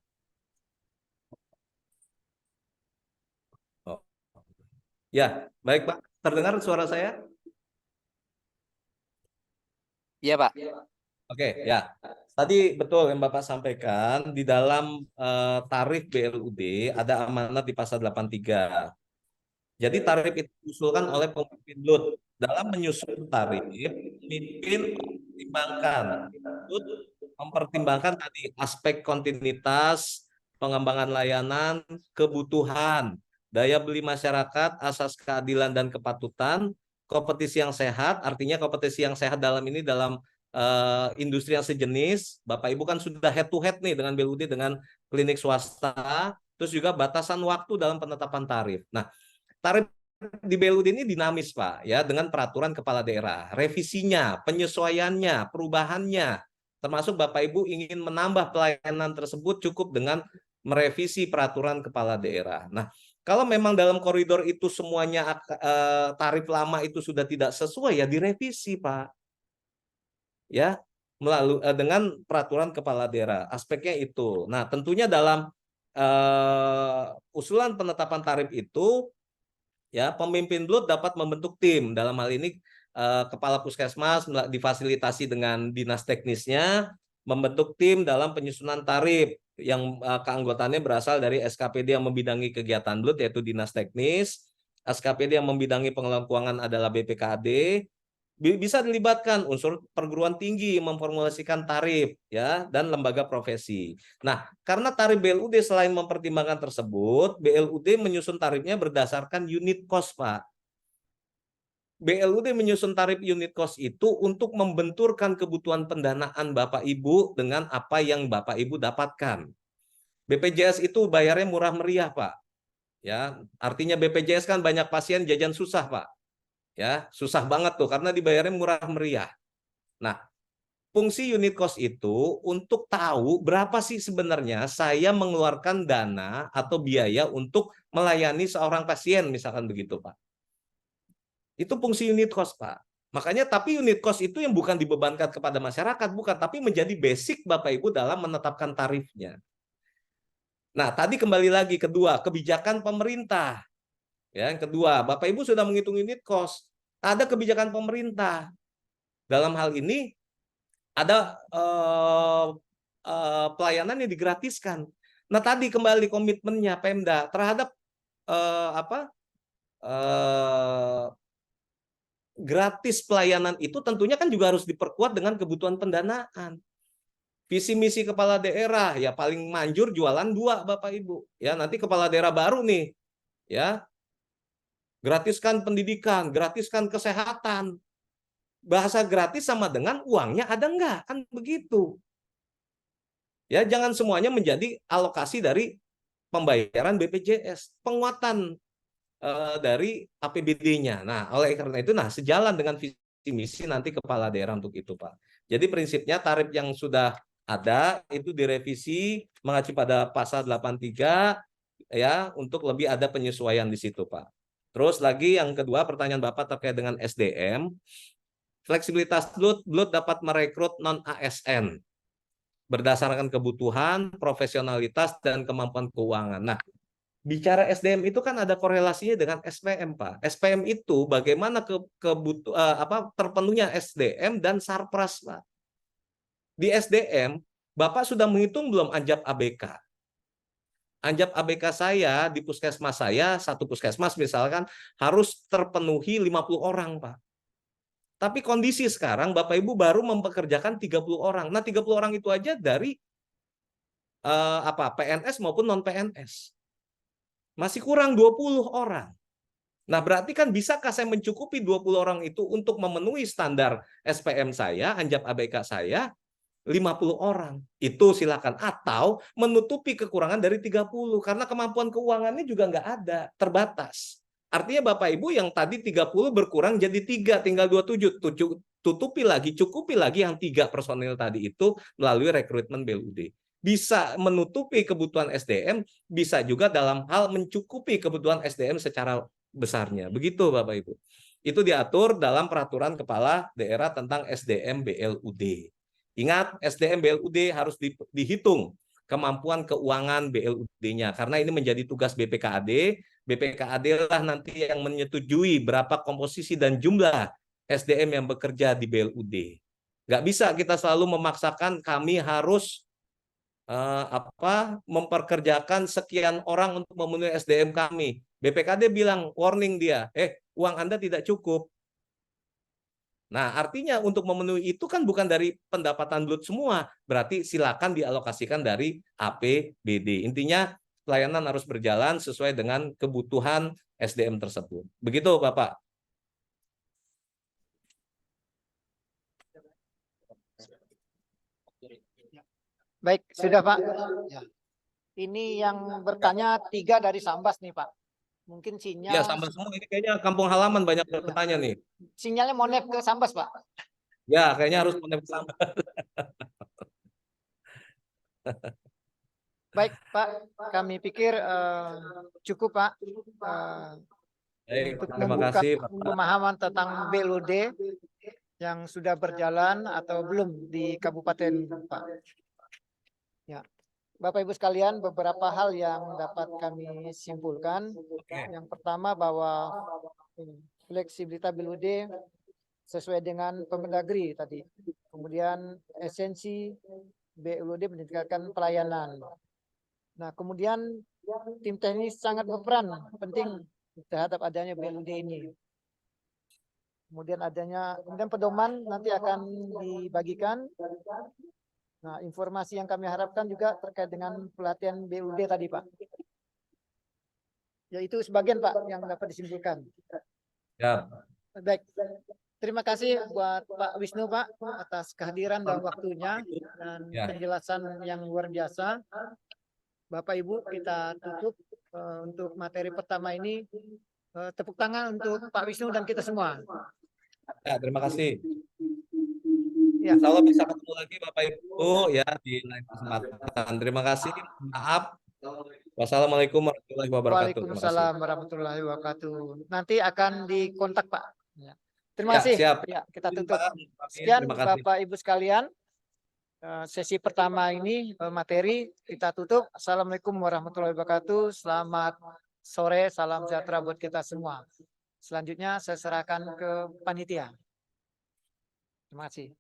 Ya, baik Pak. Terdengar suara saya? Iya, Pak. Oke, ya. Tadi betul yang Bapak sampaikan, di dalam tarif BLUD ada amanat di pasal 83. Jadi tarif itu diusulkan oleh pemimpin BLUD. Dalam menyusun tarif, pemimpin mempertimbangkan tadi aspek kontinuitas, pengembangan layanan, kebutuhan, daya beli masyarakat, asas keadilan dan kepatutan, kompetisi yang sehat. Artinya kompetisi yang sehat dalam ini dalam industri yang sejenis. Bapak Ibu kan sudah head to head nih dengan BLUD, dengan klinik swasta, terus juga batasan waktu dalam penetapan tarif. Nah, tarif di BLUD ini dinamis, Pak, ya, dengan peraturan kepala daerah, revisinya, penyesuaiannya, perubahannya, termasuk Bapak Ibu ingin menambah pelayanan tersebut cukup dengan merevisi peraturan kepala daerah. Nah, kalau memang dalam koridor itu semuanya tarif lama itu sudah tidak sesuai, ya direvisi, Pak. Ya, melalui dengan peraturan kepala daerah. Aspeknya itu. Nah, tentunya dalam usulan penetapan tarif itu, ya, pemimpin BLUD dapat membentuk tim. Dalam hal ini kepala puskesmas difasilitasi dengan dinas teknisnya membentuk tim dalam penyusunan tarif yang keanggotaannya berasal dari SKPD yang membidangi kegiatan BLUD yaitu dinas teknis, SKPD yang membidangi pengelolaan keuangan adalah BPKAD. Bisa dilibatkan unsur perguruan tinggi memformulasikan tarif, ya, dan lembaga profesi. Nah, karena tarif BLUD selain mempertimbangkan tersebut, BLUD menyusun tarifnya berdasarkan unit cost, Pak. BLUD menyusun tarif unit cost itu untuk membenturkan kebutuhan pendanaan Bapak Ibu dengan apa yang Bapak Ibu dapatkan. BPJS itu bayarnya murah meriah, Pak. Ya, artinya BPJS kan banyak pasien jajan susah, Pak. Ya, susah banget tuh karena dibayarnya murah meriah. Nah, fungsi unit cost itu untuk tahu berapa sih sebenarnya saya mengeluarkan dana atau biaya untuk melayani seorang pasien, misalkan begitu, Pak. Itu fungsi unit cost, Pak. Makanya tapi unit cost itu yang bukan dibebankan kepada masyarakat, bukan, tapi menjadi basic Bapak Ibu dalam menetapkan tarifnya. Nah, tadi kembali lagi kedua, kebijakan pemerintah. Ya, yang kedua, Bapak Ibu sudah menghitung unit cost. Ada kebijakan pemerintah. Dalam hal ini ada pelayanan yang digratiskan. Nah, tadi kembali komitmennya Pemda terhadap gratis pelayanan itu tentunya kan juga harus diperkuat dengan kebutuhan pendanaan. Visi misi kepala daerah ya paling manjur jualan 2 Bapak Ibu. Ya, nanti kepala daerah baru nih ya, gratiskan pendidikan, gratiskan kesehatan. Bahasa gratis sama dengan uangnya ada enggak? Kan begitu. Ya, jangan semuanya menjadi alokasi dari pembayaran BPJS, penguatan dari APBD-nya. Nah, oleh karena itu, sejalan dengan visi misi nanti kepala daerah untuk itu, Pak. Jadi prinsipnya tarif yang sudah ada itu direvisi mengacu pada pasal 83 ya untuk lebih ada penyesuaian di situ, Pak. Terus lagi yang kedua pertanyaan Bapak terkait dengan SDM, fleksibilitas BLUT dapat merekrut non ASN berdasarkan kebutuhan, profesionalitas dan kemampuan keuangan. Nah, bicara SDM itu kan ada korelasinya dengan SPM, Pak. SPM itu bagaimana terpenuhnya SDM dan Sarpras, Pak. Di SDM, Bapak sudah menghitung belum anjap ABK? Anjap ABK saya di puskesmas saya, satu puskesmas misalkan harus terpenuhi 50 orang, Pak. Tapi kondisi sekarang Bapak Ibu baru mempekerjakan 30 orang. Nah, 30 orang itu aja dari PNS maupun non PNS. Masih kurang 20 orang. Nah, berarti kan bisakah saya mencukupi 20 orang itu untuk memenuhi standar SPM saya, anjap ABK saya, 50 orang. Itu silakan. Atau menutupi kekurangan dari 30. Karena kemampuan keuangannya juga nggak ada, terbatas. Artinya Bapak Ibu yang tadi 30 berkurang jadi 3, tinggal 27. Tutupi lagi, cukupi lagi yang 3 personil tadi itu melalui rekrutmen BLUD. Bisa menutupi kebutuhan SDM, bisa juga dalam hal mencukupi kebutuhan SDM secara besarnya. Begitu Bapak Ibu. Itu diatur dalam peraturan kepala daerah tentang SDM BLUD. Ingat, SDM BLUD harus dihitung kemampuan keuangan BLUD-nya karena ini menjadi tugas BPKAD. BPKAD lah nanti yang menyetujui berapa komposisi dan jumlah SDM yang bekerja di BLUD. Nggak bisa kita selalu memaksakan kami harus memperkerjakan sekian orang untuk memenuhi SDM kami. BPKAD bilang warning dia, uang Anda tidak cukup. Nah, artinya untuk memenuhi itu kan bukan dari pendapatan BLUD semua, berarti silakan dialokasikan dari APBD. Intinya pelayanan harus berjalan sesuai dengan kebutuhan SDM tersebut. Begitu, Bapak. Baik, sudah Pak. Ya. Ini yang bertanya 3 dari Sambas nih Pak. Mungkin sinyal. Ya, Sambas semua ini kayaknya kampung halaman banyak bertanya nih. Sinyalnya monep ke Sambas Pak. Ya, kayaknya harus monep ke Sambas. Baik Pak, kami pikir cukup Pak. Baik, Untuk terima membuka kasih, Bapak. pemahaman tentang BLUD yang sudah berjalan atau belum di Kabupaten Pak. Ya, Bapak Ibu sekalian, beberapa hal yang dapat kami simpulkan. Yang pertama bahwa fleksibilitas BLUD sesuai dengan Permendagri tadi. Kemudian esensi BLUD meningkatkan pelayanan. Nah, kemudian tim teknis sangat berperan penting terhadap adanya BLUD ini. Kemudian pedoman nanti akan dibagikan. Nah, informasi yang kami harapkan juga terkait dengan pelatihan BLUD tadi, Pak. Yaitu sebagian, Pak, yang dapat disimpulkan. Ya. Baik. Terima kasih buat Pak Wisnu, Pak, atas kehadiran dan waktunya dan penjelasan yang luar biasa. Bapak Ibu, kita tutup untuk materi pertama ini. Tepuk tangan untuk Pak Wisnu dan kita semua. Ya, terima kasih. Ya. Insya Allah bisa ketemu lagi Bapak Ibu ya di lain kesempatan. Terima kasih. Maaf. Wassalamualaikum warahmatullahi wabarakatuh. Waalaikumsalam warahmatullahi wabarakatuh. Nanti akan dikontak Pak. Ya. Terima kasih. Siap. Ya, kita tutup. Terima kasih. Sekian Bapak Ibu sekalian. sesi pertama ini materi kita tutup. Assalamualaikum warahmatullahi wabarakatuh. Selamat sore, salam sejahtera buat kita semua. Selanjutnya saya serahkan ke panitia. Terima kasih.